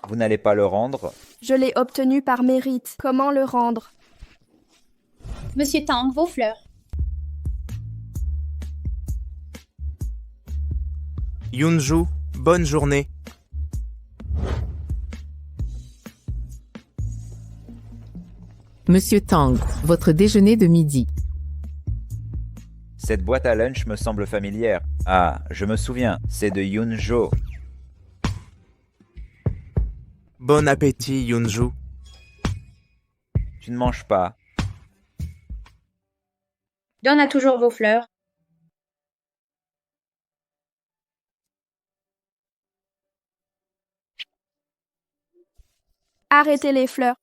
Vous n'allez pas le rendre? Je l'ai obtenu par mérite. Comment le rendre? Monsieur Tang, vos fleurs. Yoonju, bonne journée. Monsieur Tang, votre déjeuner de midi. Cette boîte à lunch me semble familière. Ah, je me souviens, c'est de Yoonjo. Bon appétit, Yoonju. Tu ne manges pas. Donne à toujours vos fleurs. Arrêtez les fleurs.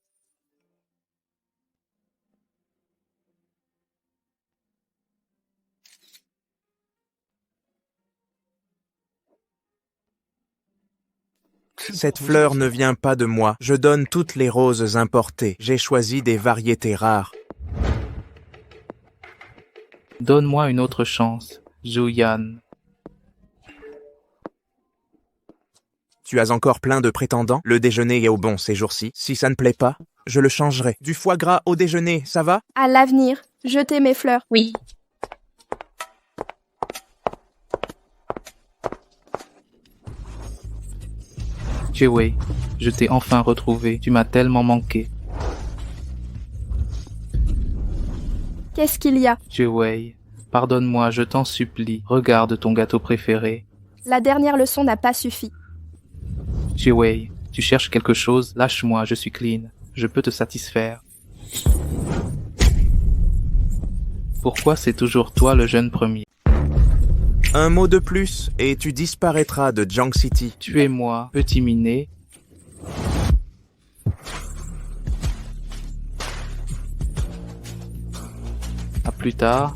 Cette fleur ne vient pas de moi. Je donne toutes les roses importées. J'ai choisi des variétés rares. Donne-moi une autre chance, Juyan. Tu as encore plein de prétendants? Le déjeuner est au bon ces jours-ci. Si ça ne plaît pas, je le changerai. Du foie gras au déjeuner, ça va? À l'avenir, jetez mes fleurs. Oui. Jiewei, je t'ai enfin retrouvé. Tu m'as tellement manqué. Qu'est-ce qu'il y a? Jiewei, pardonne-moi, je t'en supplie. Regarde ton gâteau préféré. La dernière leçon n'a pas suffi. Jiewei, tu cherches quelque chose? Lâche-moi, je suis clean. Je peux te satisfaire. Pourquoi c'est toujours toi le jeune premier? Un mot de plus et tu disparaîtras de Jiang City. Tuez-moi, petit minet. À plus tard.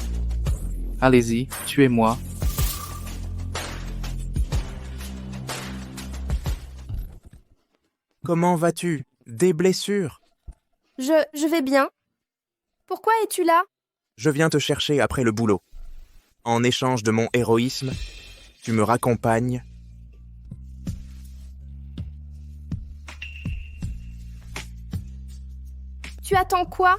Allez-y, tuez-moi. Comment vas-tu? Des blessures? Je vais bien. Pourquoi es-tu là? Je viens te chercher après le boulot. En échange de mon héroïsme, tu me raccompagnes. Tu attends quoi?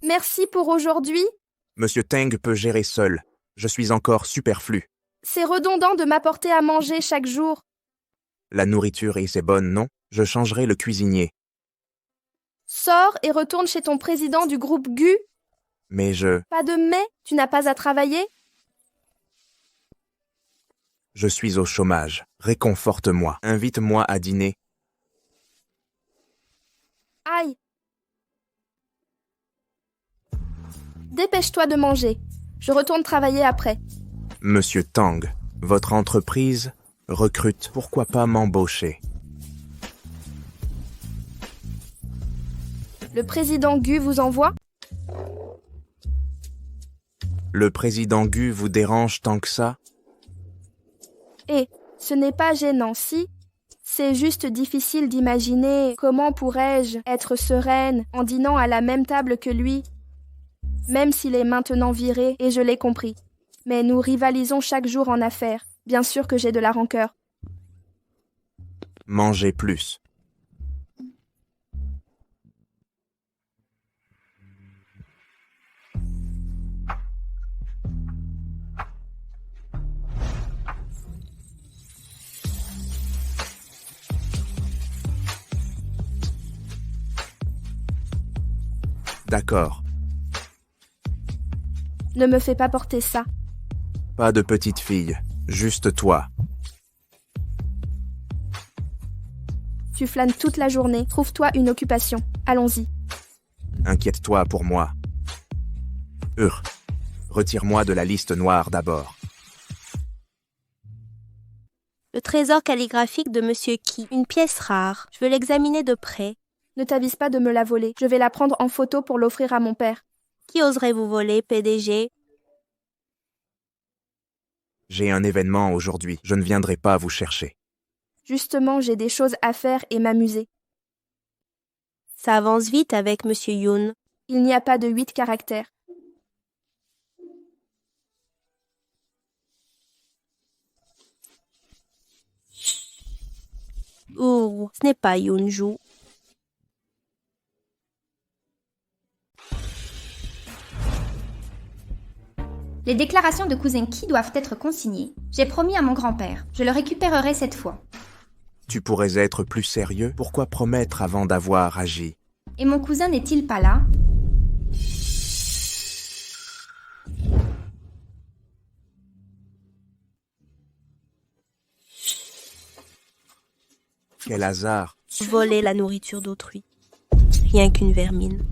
Merci pour aujourd'hui. Monsieur Tang peut gérer seul. Je suis encore superflu. C'est redondant de m'apporter à manger chaque jour. La nourriture est bonne, non? Je changerai le cuisinier. Sors et retourne chez ton président du groupe GU. Mais je... Pas de mais, tu n'as pas à travailler? Je suis au chômage. Réconforte-moi. Invite-moi à dîner. Aïe. Dépêche-toi de manger. Je retourne travailler après. Monsieur Tang, votre entreprise recrute. Pourquoi pas m'embaucher? Le président GU vous envoie? Le président GU vous dérange tant que ça? Et ce n'est pas gênant, si? C'est juste difficile d'imaginer comment pourrais-je être sereine en dînant à la même table que lui. Même s'il est maintenant viré, et je l'ai compris. Mais nous rivalisons chaque jour en affaires. Bien sûr que j'ai de la rancœur. Mangez plus. D'accord. Ne me fais pas porter ça. Pas de petite fille, juste toi. Tu flânes toute la journée. Trouve-toi une occupation. Allons-y. Inquiète-toi pour moi. Retire-moi de la liste noire d'abord. Le trésor calligraphique de Monsieur Qi. Une pièce rare. Je veux l'examiner de près. Ne t'avise pas de me la voler. Je vais la prendre en photo pour l'offrir à mon père. Qui oserait vous voler, PDG? J'ai un événement aujourd'hui. Je ne viendrai pas vous chercher. Justement, j'ai des choses à faire et m'amuser. Ça avance vite avec Monsieur Yoon. Il n'y a pas de 8 caractères. Oh, ce n'est pas Yoonju. Les déclarations de cousin Qi doivent être consignées. J'ai promis à mon grand-père. Je le récupérerai cette fois. Tu pourrais être plus sérieux? Pourquoi promettre avant d'avoir agi? Et mon cousin n'est-il pas là? Quel hasard! Voler la nourriture d'autrui. Rien qu'une vermine.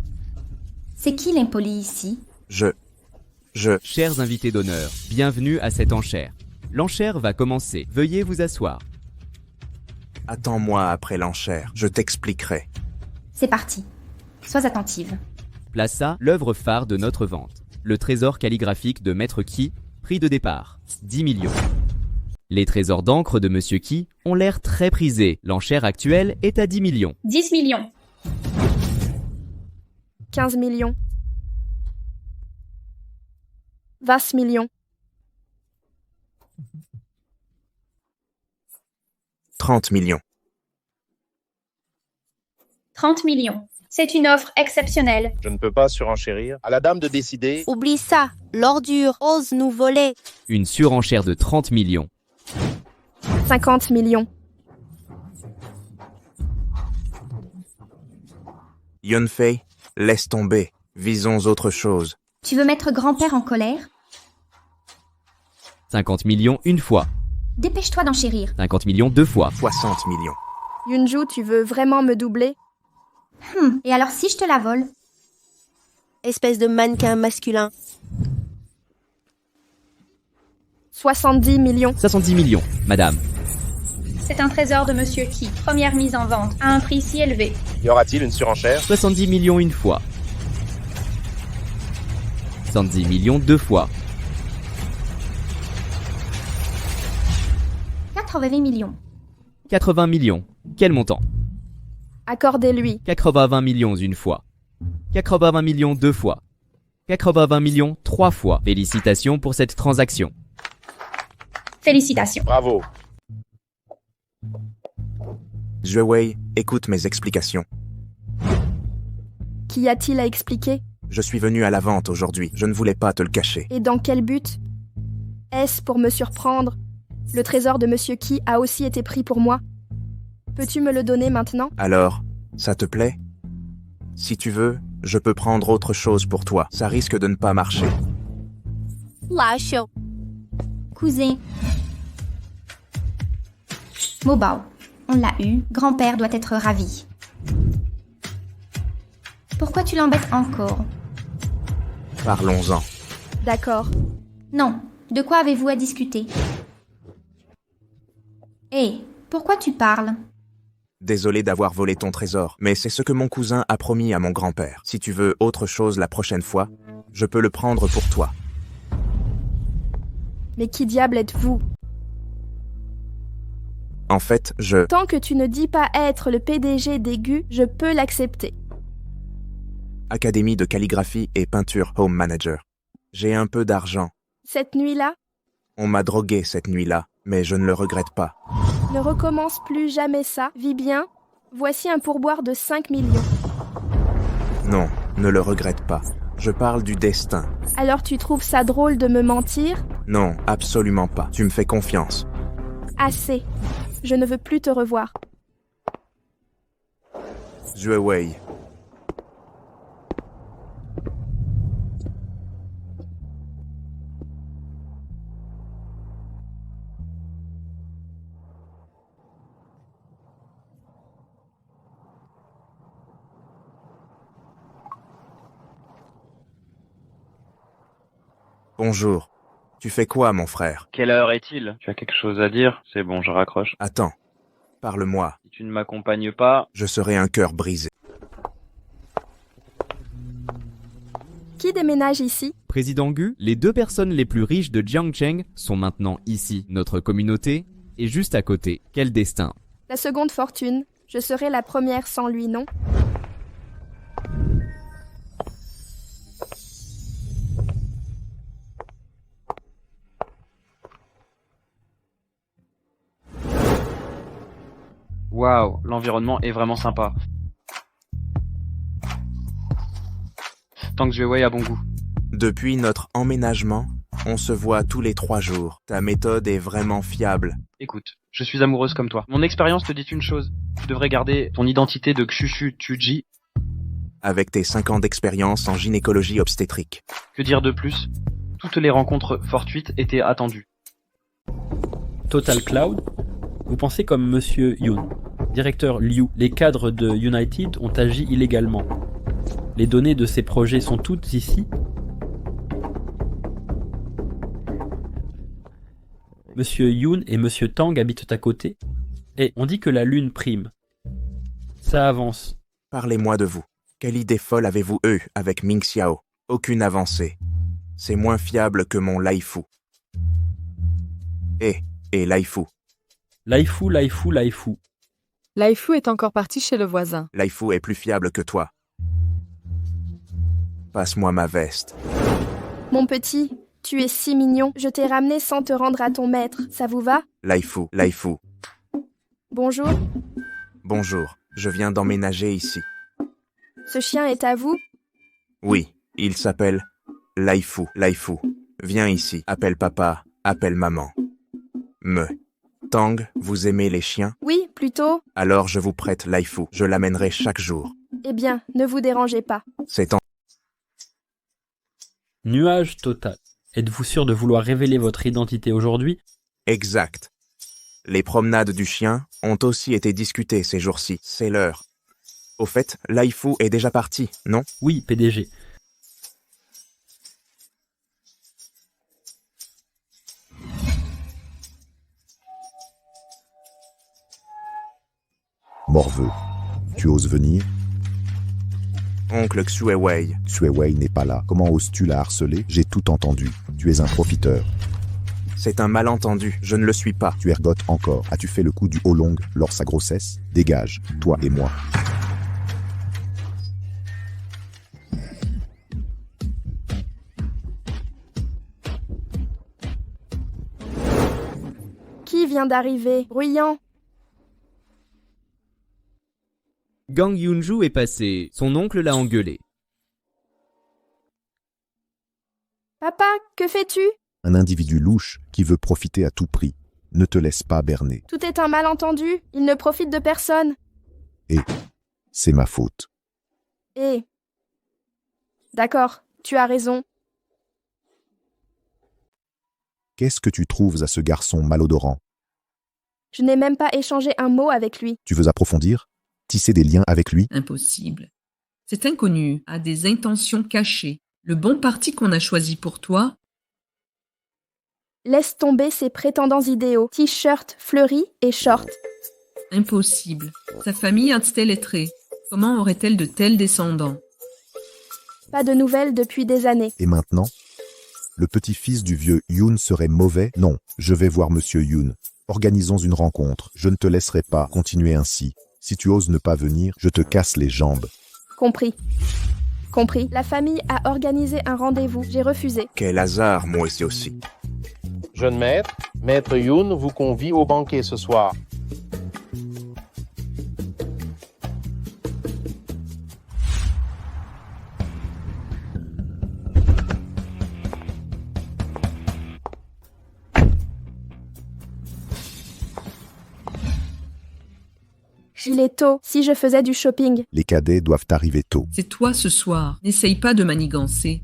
C'est qui l'impoli ici? Chers invités d'honneur, bienvenue à cette enchère. L'enchère va commencer. Veuillez vous asseoir. Attends-moi après l'enchère, je t'expliquerai. C'est parti. Sois attentive. Plaça, l'œuvre phare de notre vente. Le trésor calligraphique de Maître Qi, prix de départ, 10 millions. Les trésors d'encre de Monsieur Qi ont l'air très prisés. L'enchère actuelle est à 10 millions. 10 millions. 15 millions. 20 millions. 30 millions. 30 millions. C'est une offre exceptionnelle. Je ne peux pas surenchérir. À la dame de décider. Oublie ça. L'ordure ose nous voler. Une surenchère de 30 millions. 50 millions. Yunfei, laisse tomber. Visons autre chose. Tu veux mettre grand-père en colère? 50 millions une fois. Dépêche-toi d'enchérir. 50 millions deux fois. 60 millions. Yoonju, tu veux vraiment me doubler? Et alors si je te la vole? Espèce de mannequin masculin. 70 millions. 70 millions, madame. C'est un trésor de Monsieur Key. Première mise en vente, à un prix si élevé. Y aura-t-il une surenchère? 70 millions une fois. 70 millions deux fois. 80 millions. 80 millions. Quel montant? Accordez-lui. 80 millions une fois. 80 millions deux fois. 80 millions trois fois. Félicitations pour cette transaction. Félicitations. Bravo. Wei, écoute mes explications. Qu'y a-t-il à expliquer? Je suis venu à la vente aujourd'hui, je ne voulais pas te le cacher. Et dans quel but? Est-ce pour me surprendre? Le trésor de Monsieur Key a aussi été pris pour moi. Peux-tu me le donner maintenant? Alors, ça te plaît? Si tu veux, je peux prendre autre chose pour toi. Ça risque de ne pas marcher. Lâche. Cousin. Mobao, on l'a eu. Grand-père doit être ravi. Pourquoi tu l'embêtes encore? Parlons-en. D'accord. Non. De quoi avez-vous à discuter? Hé, pourquoi tu parles? Désolé d'avoir volé ton trésor, mais c'est ce que mon cousin a promis à mon grand-père. Si tu veux autre chose la prochaine fois, je peux le prendre pour toi. Mais qui diable êtes-vous? En fait, Tant que tu ne dis pas être le PDG d'Aigu, je peux l'accepter. Académie de calligraphie et peinture Home Manager. J'ai un peu d'argent. Cette nuit-là, On m'a drogué cette nuit-là, mais je ne le regrette pas. ne recommence plus jamais ça. Vis bien. Voici un pourboire de 5 millions. Non, ne le regrette pas. Je parle du destin. Alors tu trouves ça drôle de me mentir? Non, absolument pas. Tu me fais confiance. Assez. Je ne veux plus te revoir. Wei. Bonjour. Tu fais quoi, mon frère? Quelle heure est-il? Tu as quelque chose à dire? C'est bon, je raccroche. Attends. Parle-moi. Si tu ne m'accompagnes pas... Je serai un cœur brisé. Qui déménage ici? Président Gu, les deux personnes les plus riches de Jiangcheng sont maintenant ici. Notre communauté est juste à côté. Quel destin! La seconde fortune. Je serai la première sans lui, non? Waouh, l'environnement est vraiment sympa. Tant que Wei a bon goût. Depuis notre emménagement, on se voit tous les 3 jours. Ta méthode est vraiment fiable. Écoute, je suis amoureuse comme toi. Mon expérience te dit une chose. Tu devrais garder ton identité de Xushu Tuji. Avec tes 5 ans d'expérience en gynécologie obstétrique. Que dire de plus? Toutes les rencontres fortuites étaient attendues. Total Cloud, vous pensez comme Monsieur Yoon. Directeur Liu, les cadres de United ont agi illégalement. Les données de ces projets sont toutes ici. Monsieur Yoon et Monsieur Tang habitent à côté. Et on dit que la lune prime. Ça avance. Parlez-moi de vous. Quelle idée folle avez-vous eue avec Ming Xiao? Aucune avancée. C'est moins fiable que mon Laifu. Et Laifu. Laifu. Laifu est encore parti chez le voisin. Laifu est plus fiable que toi. Passe-moi ma veste. Mon petit, tu es si mignon. Je t'ai ramené sans te rendre à ton maître. Ça vous va? Laifu. Bonjour. Bonjour, je viens d'emménager ici. Ce chien est à vous? Oui, il s'appelle Laifu. Viens ici, appelle papa, appelle maman. Tang, vous aimez les chiens? Oui, plutôt. Alors je vous prête Laifu, je l'amènerai chaque jour. Eh bien, ne vous dérangez pas. C'est en... Nuage total. Êtes-vous sûr de vouloir révéler votre identité aujourd'hui? Exact. Les promenades du chien ont aussi été discutées ces jours-ci, c'est l'heure. Au fait, Laifu est déjà parti, non? Oui, PDG. Morveux. Tu oses venir? Oncle Xuewei. Xuewei n'est pas là. Comment oses-tu la harceler? J'ai tout entendu. Tu es un profiteur. C'est un malentendu, je ne le suis pas. Tu ergotes encore. As-tu fait le coup du Olong lors sa grossesse? Dégage, toi et moi. Qui vient d'arriver? Bruyant. Gang Yunju est passé. Son oncle l'a engueulé. Papa, que fais-tu? Un individu louche qui veut profiter à tout prix. Ne te laisse pas berner. Tout est un malentendu. Il ne profite de personne. Et c'est ma faute. Et... D'accord, tu as raison. Qu'est-ce que tu trouves à ce garçon malodorant? Je n'ai même pas échangé un mot avec lui. Tu veux approfondir? Tisser des liens avec lui? Impossible. Cet inconnu a des intentions cachées. Le bon parti qu'on a choisi pour toi... Laisse tomber ses prétendants idéaux. T-shirt, fleuri et short. Impossible. Sa famille a-t-elle lettré? Comment aurait-elle de tels descendants? Pas de nouvelles depuis des années. Et maintenant? Le petit-fils du vieux Yoon serait mauvais? Non, je vais voir Monsieur Yoon. Organisons une rencontre. Je ne te laisserai pas continuer ainsi. Si tu oses ne pas venir, je te casse les jambes. Compris. Compris. La famille a organisé un rendez-vous. J'ai refusé. Quel hasard, moi aussi. Jeune maître, Maître Yoon vous convie au banquet ce soir. Il est tôt. Si je faisais du shopping. Les cadets doivent arriver tôt. C'est toi ce soir. N'essaye pas de manigancer.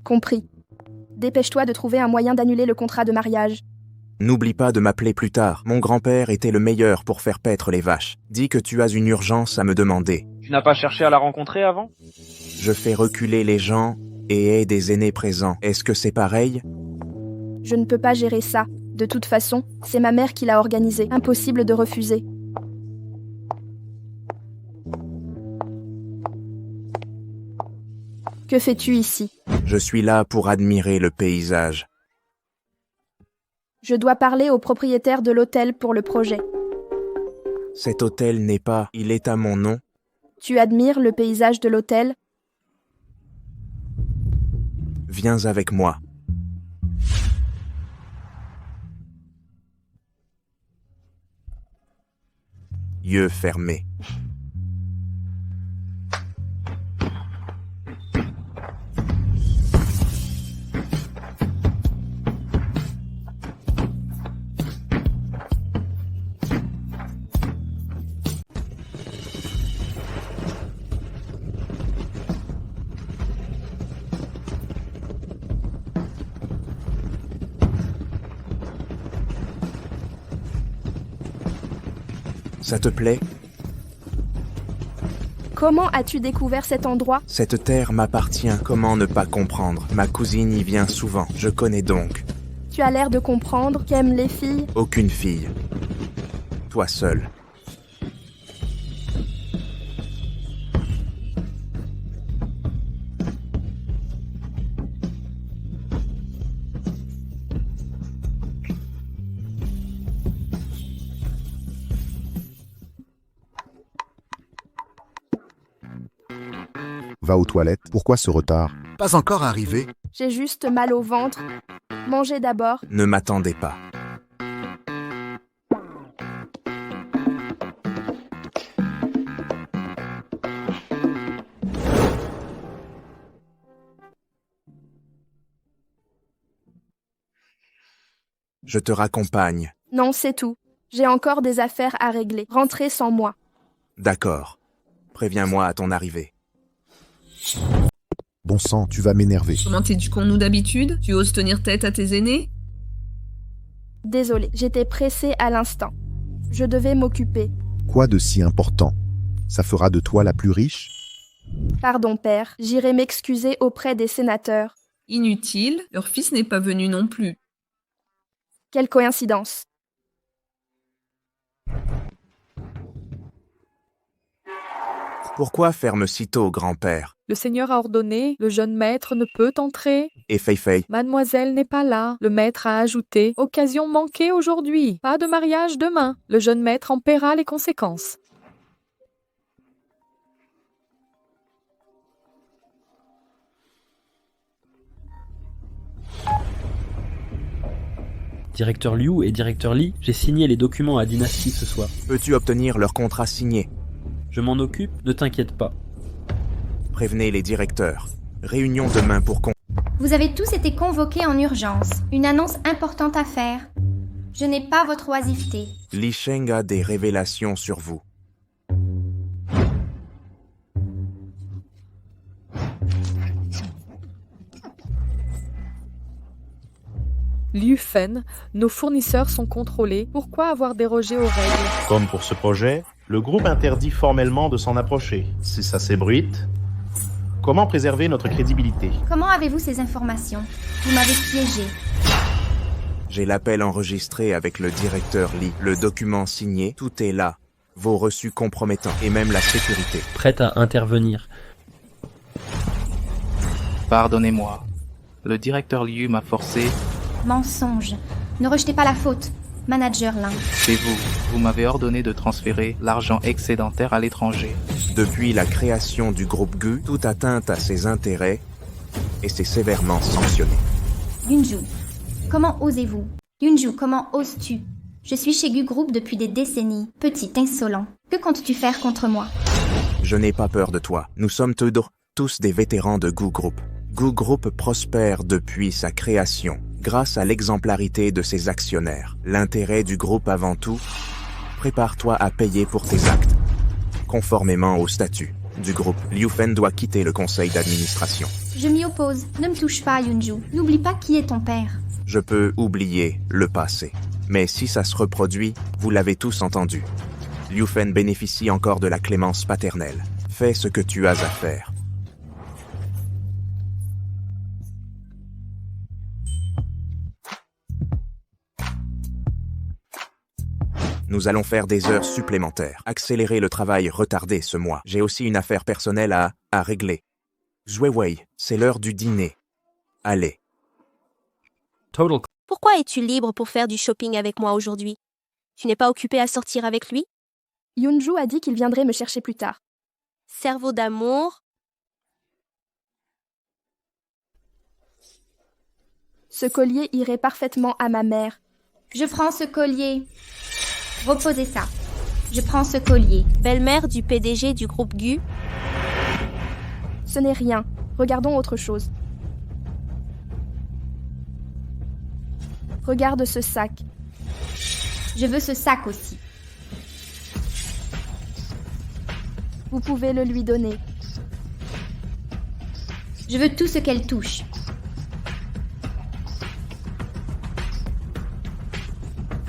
Compris. Dépêche-toi de trouver un moyen d'annuler le contrat de mariage. N'oublie pas de m'appeler plus tard. Mon grand-père était le meilleur pour faire paître les vaches. Dis que tu as une urgence à me demander. Tu n'as pas cherché à la rencontrer avant? Je fais reculer les gens et ai des aînés présents. Est-ce que c'est pareil? Je ne peux pas gérer ça. De toute façon, c'est ma mère qui l'a organisé. Impossible de refuser. Que fais-tu ici? Je suis là pour admirer le paysage. Je dois parler au propriétaire de l'hôtel pour le projet. Cet hôtel n'est pas... Il est à mon nom. Tu admires le paysage de l'hôtel? Viens avec moi. Yeux fermés. Ça te plaît? Comment as-tu découvert cet endroit? Cette terre m'appartient, comment ne pas comprendre? Ma cousine y vient souvent, je connais donc. Tu as l'air de comprendre qu'aiment les filles? Aucune fille. Toi seul. Va aux toilettes. Pourquoi ce retard? Pas encore arrivé. J'ai juste mal au ventre. Mangez d'abord. Ne m'attendez pas. Je te raccompagne. Non, c'est tout. J'ai encore des affaires à régler. Rentrez sans moi. D'accord. Préviens-moi à ton arrivée. Bon sang, tu vas m'énerver. Comment t'éduquons-nous d'habitude? Tu oses tenir tête à tes aînés? Désolée, j'étais pressée à l'instant. Je devais m'occuper. Quoi de si important? Ça fera de toi la plus riche? Pardon, père, j'irai m'excuser auprès des sénateurs. Inutile, leur fils n'est pas venu non plus. Quelle coïncidence. Pourquoi ferme sitôt, grand-père? Le Seigneur a ordonné, le jeune maître ne peut entrer. Et Fei-Fei? Mademoiselle n'est pas là. Le maître a ajouté, occasion manquée aujourd'hui. Pas de mariage demain. Le jeune maître en paiera les conséquences. Directeur Liu et directeur Li, j'ai signé les documents à Dynasty ce soir. Peux-tu obtenir leur contrat signé? Je m'en occupe, ne t'inquiète pas. Prévenez les directeurs. Réunion demain pour Vous avez tous été convoqués en urgence. Une annonce importante à faire. Je n'ai pas votre oisiveté. Li Sheng a des révélations sur vous. Liu Fen, nos fournisseurs sont contrôlés. Pourquoi avoir dérogé aux règles? Comme pour ce projet, le groupe interdit formellement de s'en approcher. Si ça s'ébruite, comment préserver notre crédibilité? Comment avez-vous ces informations? Vous m'avez piégé. J'ai l'appel enregistré avec le directeur Li. Le document signé, tout est là. Vos reçus compromettants et même la sécurité. Prête à intervenir. Pardonnez-moi. Le directeur Liu m'a forcé... Mensonge. Ne rejetez pas la faute. Manager Lin. C'est vous. Vous m'avez ordonné de transférer l'argent excédentaire à l'étranger. Depuis la création du groupe GU, toute atteinte à ses intérêts et c'est sévèrement sanctionné. Yunju, comment osez-vous? Yunju, comment oses-tu? Je suis chez GU Group depuis des décennies. Petit insolent. Que comptes-tu faire contre moi? Je n'ai pas peur de toi. Nous sommes tous des vétérans de GU Group. GU Group prospère depuis sa création, grâce à l'exemplarité de ses actionnaires. L'intérêt du groupe avant tout, prépare-toi à payer pour tes actes. Conformément au statut du groupe, Liu Fen doit quitter le conseil d'administration. Je m'y oppose. Ne me touche pas, Yunju. N'oublie pas qui est ton père. Je peux oublier le passé. Mais si ça se reproduit, vous l'avez tous entendu. Liu Fen bénéficie encore de la clémence paternelle. Fais ce que tu as à faire. Nous allons faire des heures supplémentaires, accélérer le travail retardé ce mois. J'ai aussi une affaire personnelle à régler. Zhuewei, c'est l'heure du dîner. Allez. Pourquoi es-tu libre pour faire du shopping avec moi aujourd'hui? Tu n'es pas occupé à sortir avec lui? Yunju a dit qu'il viendrait me chercher plus tard. Cerveau d'amour. Ce collier irait parfaitement à ma mère. Je prends ce collier. Reposez ça. Je prends ce collier. Belle-mère du PDG du groupe GU. Ce n'est rien. Regardons autre chose. Regarde ce sac. Je veux ce sac aussi. Vous pouvez le lui donner. Je veux tout ce qu'elle touche.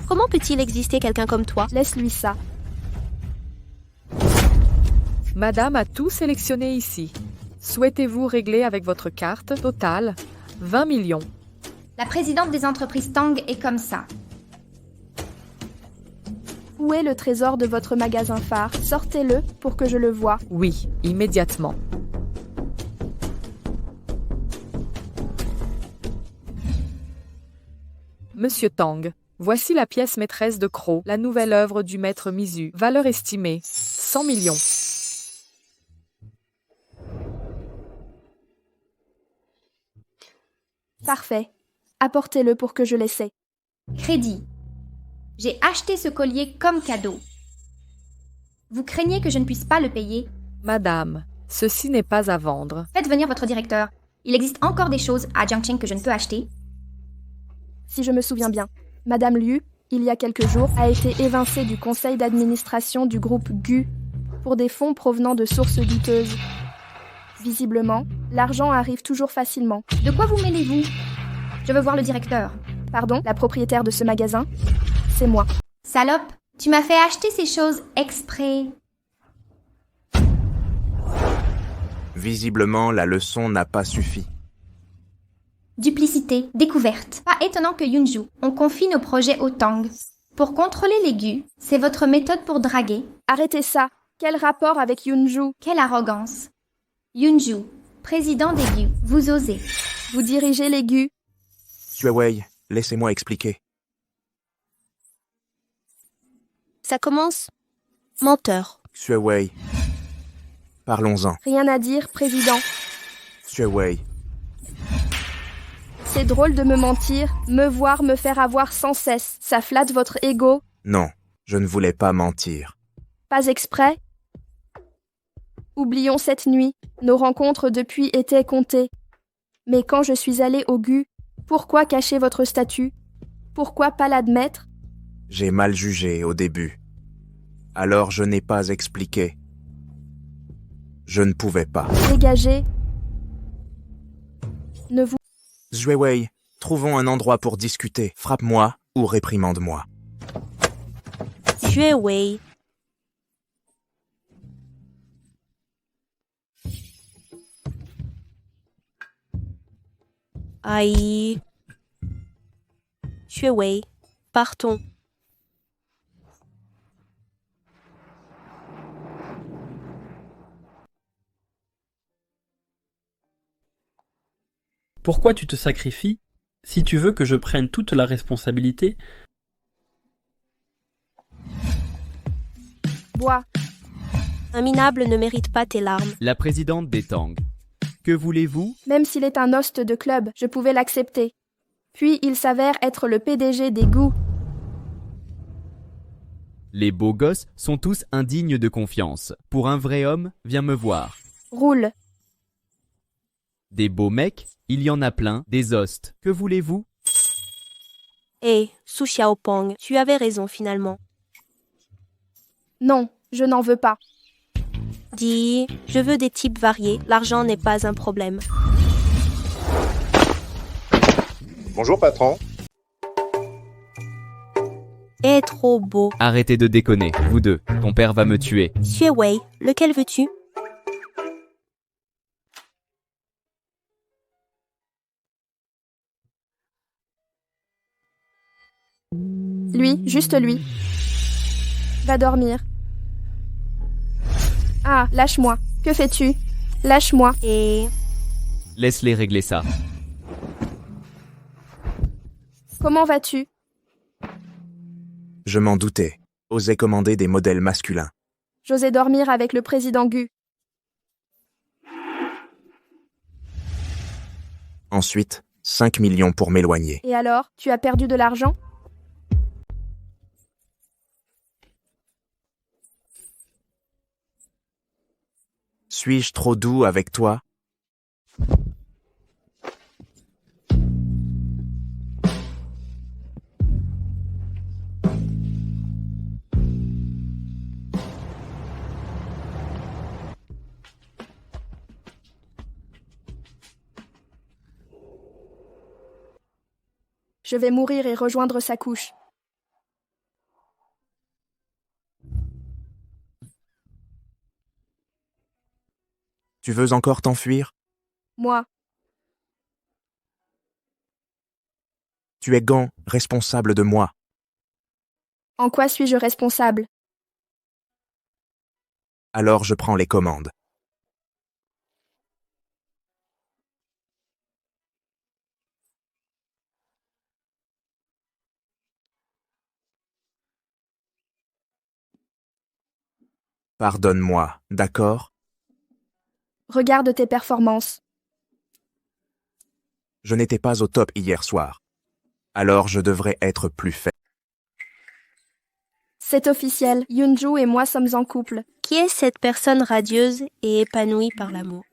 Comment peut-il exister quelqu'un comme toi? Laisse-lui ça. Madame a tout sélectionné ici. Souhaitez-vous régler avec votre carte? Total, 20 millions. La présidente des entreprises Tang est comme ça. Où est le trésor de votre magasin phare? Sortez-le pour que je le voie. Oui, immédiatement. Monsieur Tang, voici la pièce maîtresse de Crow, la nouvelle œuvre du maître Mizu. Valeur estimée, 100 millions. Parfait. Apportez-le pour que je l'essaie. Crédit. J'ai acheté ce collier comme cadeau. Vous craignez que je ne puisse pas le payer? Madame, ceci n'est pas à vendre. Faites venir votre directeur. Il existe encore des choses à Jiangqing que je ne peux acheter. Si je me souviens bien, Madame Liu, il y a quelques jours, a été évincée du conseil d'administration du groupe GU pour des fonds provenant de sources douteuses. Visiblement, l'argent arrive toujours facilement. De quoi vous mêlez-vous? Je veux voir le directeur. Pardon, la propriétaire de ce magasin? C'est moi. Salope, tu m'as fait acheter ces choses exprès. Visiblement, la leçon n'a pas suffi. Duplicité, découverte. Pas étonnant que Yunju, on confie nos projets au Tang. Pour contrôler les Gu, c'est votre méthode pour draguer. Arrêtez ça. Quel rapport avec Yunju? Quelle arrogance. Yunju, président des Gu, vous osez. Vous dirigez les Gu. Xuewei, laissez-moi expliquer. Ça commence. Menteur. Xuewei. Parlons-en. Rien à dire, président. Xuewei. C'est drôle de me mentir, me voir me faire avoir sans cesse. Ça flatte votre ego. Non, je ne voulais pas mentir. Pas exprès? Oublions cette nuit. Nos rencontres depuis étaient comptées. Mais quand je suis allée au Gu, pourquoi cacher votre statut? Pourquoi pas l'admettre? J'ai mal jugé au début. Alors je n'ai pas expliqué. Je ne pouvais pas. Dégagez. Ne vous... Xuewei, trouvons un endroit pour discuter. Frappe-moi ou réprimande-moi. Xuewei. Aïe. Xuewei, partons. Pourquoi tu te sacrifies si tu veux que je prenne toute la responsabilité? Bois. Un minable ne mérite pas tes larmes. La présidente des Tang. Que voulez-vous? Même s'il est un host de club, je pouvais l'accepter. Puis il s'avère être le PDG des Gu. Les beaux gosses sont tous indignes de confiance. Pour un vrai homme, viens me voir. Roule. Des beaux mecs, il y en a plein, des hosts. Que voulez-vous? Hé, Su Xiaopong, tu avais raison finalement. Non, je n'en veux pas. Dis, je veux des types variés, l'argent n'est pas un problème. Bonjour patron. Eh, trop beau. Arrêtez de déconner, vous deux. Ton père va me tuer. Xuewei, lequel veux-tu? Lui, juste lui. Va dormir. Ah, lâche-moi. Que fais-tu? Lâche-moi. Et... Laisse-les régler ça. Comment vas-tu? Je m'en doutais. Osais commander des modèles masculins. J'osais dormir avec le président Gu. Ensuite, 5 millions pour m'éloigner. Et alors, tu as perdu de l'argent? Suis-je trop doux avec toi? Je vais mourir et rejoindre sa couche. Tu veux encore t'enfuir? Moi. Tu es Gant, responsable de moi. En quoi suis-je responsable? Alors je prends les commandes. Pardonne-moi, d'accord? Regarde tes performances. Je n'étais pas au top hier soir. Alors je devrais être plus faible. C'est officiel, Yunju et moi sommes en couple. Qui est cette personne radieuse et épanouie par l'amour?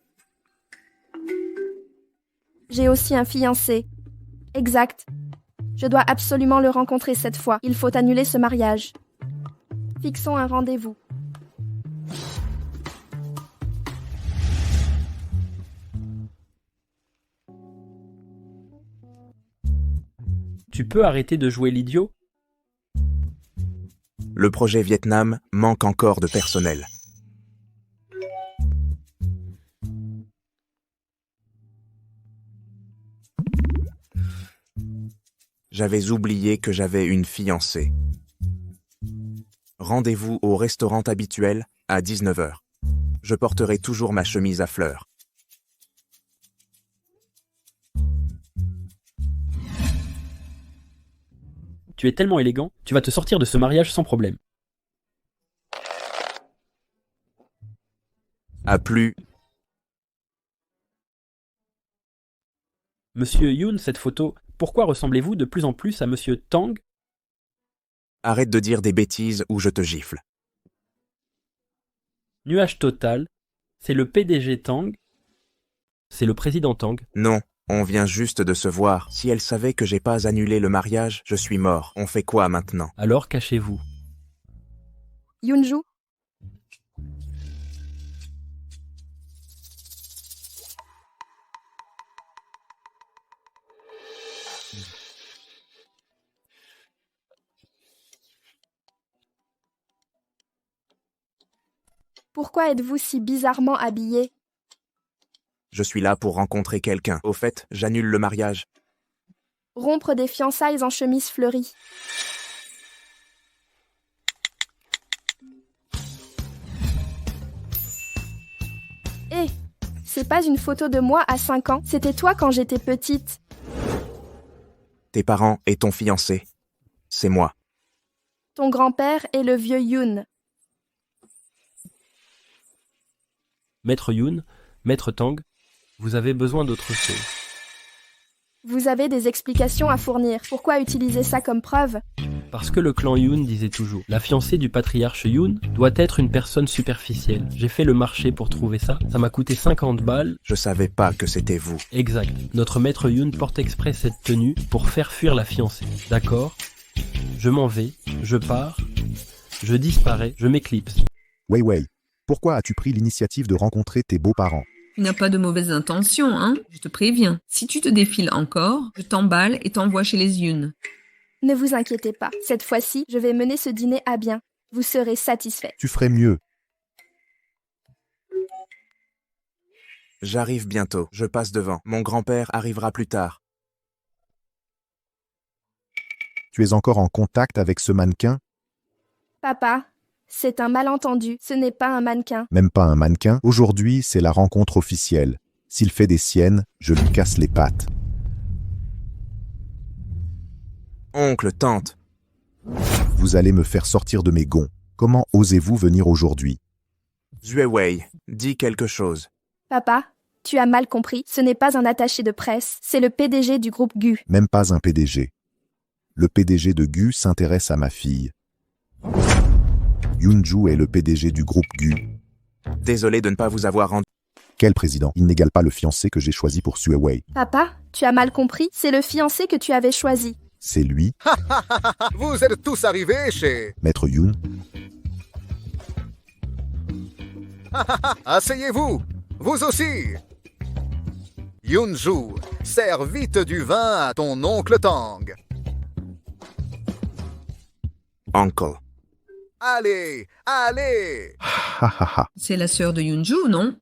J'ai aussi un fiancé. Exact. Je dois absolument le rencontrer cette fois. Il faut annuler ce mariage. Fixons un rendez-vous. Tu peux arrêter de jouer l'idiot? Le projet Vietnam manque encore de personnel. J'avais oublié que j'avais une fiancée. Rendez-vous au restaurant habituel à 19h. Je porterai toujours ma chemise à fleurs. Tu es tellement élégant, tu vas te sortir de ce mariage sans problème. À plus. Monsieur Yoon, cette photo, pourquoi ressemblez-vous de plus en plus à Monsieur Tang? Arrête de dire des bêtises ou je te gifle. Nuage total, c'est le PDG Tang. C'est le président Tang. Non, on vient juste de se voir. Si elle savait que j'ai pas annulé le mariage, je suis mort. On fait quoi maintenant? Alors cachez-vous. Yoonju, pourquoi êtes-vous si bizarrement habillé? Je suis là pour rencontrer quelqu'un. Au fait, j'annule le mariage. Rompre des fiançailles en chemise fleurie. Hé, c'est pas une photo de moi à 5 ans, c'était toi quand j'étais petite. Tes parents et ton fiancé. C'est moi. Ton grand-père est le vieux Yoon. Maître Yoon, Maître Tang, vous avez besoin d'autre chose. Vous avez des explications à fournir. Pourquoi utiliser ça comme preuve? Parce que le clan Yoon disait toujours, la fiancée du patriarche Yoon doit être une personne superficielle. J'ai fait le marché pour trouver ça. Ça m'a coûté 50 balles. Je savais pas que c'était vous. Exact. Notre maître Yoon porte exprès cette tenue pour faire fuir la fiancée. D'accord? Je m'en vais, je pars, je disparais, je m'éclipse. Wei, pourquoi as-tu pris l'initiative de rencontrer tes beaux-parents? Tu n'as pas de mauvaises intentions, hein? Je te préviens. Si tu te défiles encore, je t'emballe et t'envoie chez les Yoon. Ne vous inquiétez pas. Cette fois-ci, je vais mener ce dîner à bien. Vous serez satisfait. Tu ferais mieux. J'arrive bientôt. Je passe devant. Mon grand-père arrivera plus tard. Tu es encore en contact avec ce mannequin? Papa, c'est un malentendu. Ce n'est pas un mannequin. Même pas un mannequin. Aujourd'hui, c'est la rencontre officielle. S'il fait des siennes, je lui casse les pattes. Oncle, tante. Vous allez me faire sortir de mes gonds. Comment osez-vous venir aujourd'hui? Zuewei, dis quelque chose. Papa, tu as mal compris. Ce n'est pas un attaché de presse. C'est le PDG du groupe GU. Même pas un PDG. Le PDG de GU s'intéresse à ma fille. Yoonju est le PDG du groupe GU. Désolé de ne pas vous avoir rendu. Quel président? Il n'égale pas le fiancé que j'ai choisi pour Zuewei. Papa, tu as mal compris. C'est le fiancé que tu avais choisi. C'est lui. Vous êtes tous arrivés chez... Maître Yoon. Asseyez-vous, vous aussi. Yoonju, sers vite du vin à ton oncle Tang. Uncle. Allez, allez. C'est la sœur de Yoonju, non?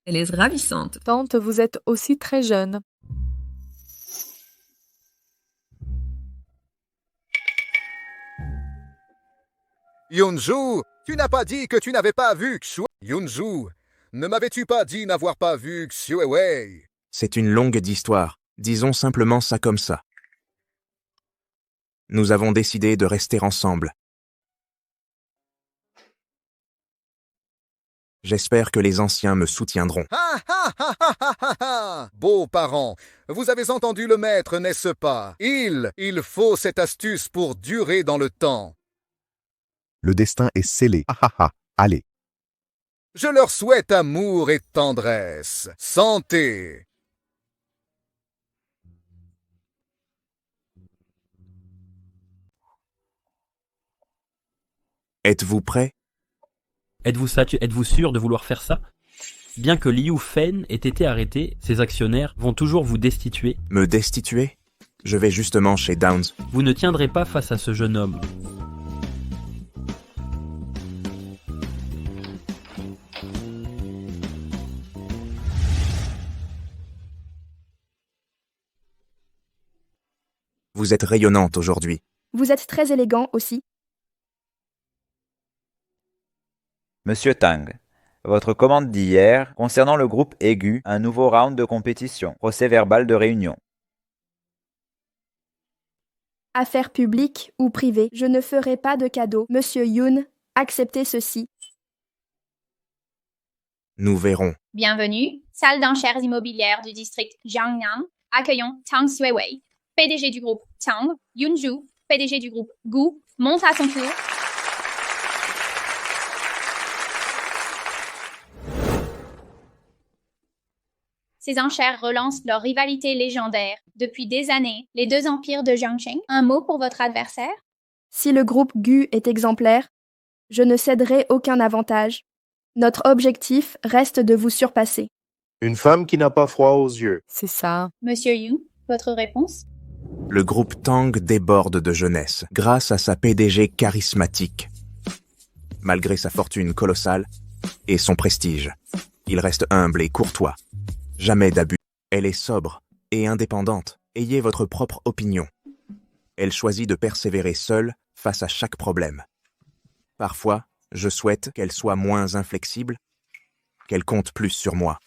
Elle est ravissante. Tante, vous êtes aussi très jeune. Yoonju, tu n'as pas dit que tu n'avais pas vu Xue. Yoonju, ne m'avais-tu pas dit n'avoir pas vu Xuewei? C'est une longue histoire. Disons simplement ça comme ça. Nous avons décidé de rester ensemble. J'espère que les anciens me soutiendront. Beaux-parents, vous avez entendu le maître, n'est-ce pas? Il faut cette astuce pour durer dans le temps. Le destin est scellé. Allez. Je leur souhaite amour et tendresse. Santé. Êtes-vous prêts? Êtes-vous sûr de vouloir faire ça? Bien que Liu Fen ait été arrêté, ses actionnaires vont toujours vous destituer. Me destituer? Je vais justement chez Downs. Vous ne tiendrez pas face à ce jeune homme. Vous êtes rayonnante aujourd'hui. Vous êtes très élégant aussi. Monsieur Tang, votre commande d'hier concernant le groupe aigu, un nouveau round de compétition, procès verbal de réunion. Affaires publiques ou privées, je ne ferai pas de cadeau. Monsieur Yoon, acceptez ceci. Nous verrons. Bienvenue, salle d'enchères immobilières du district Jiangnan. Accueillons Tang Suiwei, PDG du groupe Tang. Yoonju, PDG du groupe Gu, monte à son tour. Ces enchères relancent leur rivalité légendaire. Depuis des années, les deux empires de Jiangsheng. Un mot pour votre adversaire? Si le groupe Gu est exemplaire, je ne céderai aucun avantage. Notre objectif reste de vous surpasser. Une femme qui n'a pas froid aux yeux. C'est ça. Monsieur Yoon, votre réponse? Le groupe Tang déborde de jeunesse grâce à sa PDG charismatique. Malgré sa fortune colossale et son prestige, il reste humble et courtois. Jamais d'abus. Elle est sobre et indépendante. Ayez votre propre opinion. Elle choisit de persévérer seule face à chaque problème. Parfois, je souhaite qu'elle soit moins inflexible, qu'elle compte plus sur moi.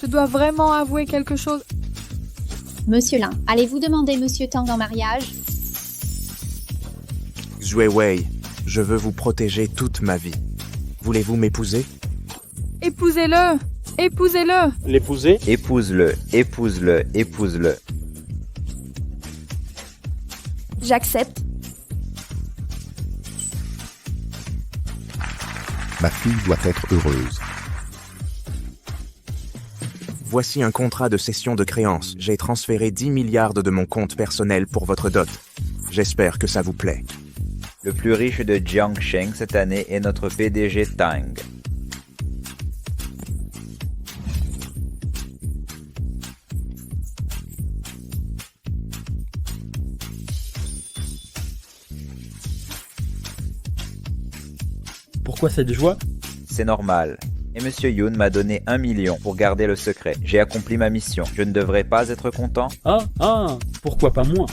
Je dois vraiment avouer quelque chose. Monsieur Lin, allez-vous demander Monsieur Tang en mariage? Xuewei, je veux vous protéger toute ma vie. Voulez-vous m'épouser? Épousez-le! Épousez-le! L'épouser? Épouse-le, épouse-le, épouse-le. J'accepte. Ma fille doit être heureuse. Voici un contrat de cession de créances. J'ai transféré 10 milliards de mon compte personnel pour votre dot. J'espère que ça vous plaît. Le plus riche de Jiangsheng cette année est notre PDG Tang. Pourquoi cette joie? C'est normal. Et Monsieur Yoon m'a donné 1 million pour garder le secret. J'ai accompli ma mission. Je ne devrais pas être content? Ah, pourquoi pas moi?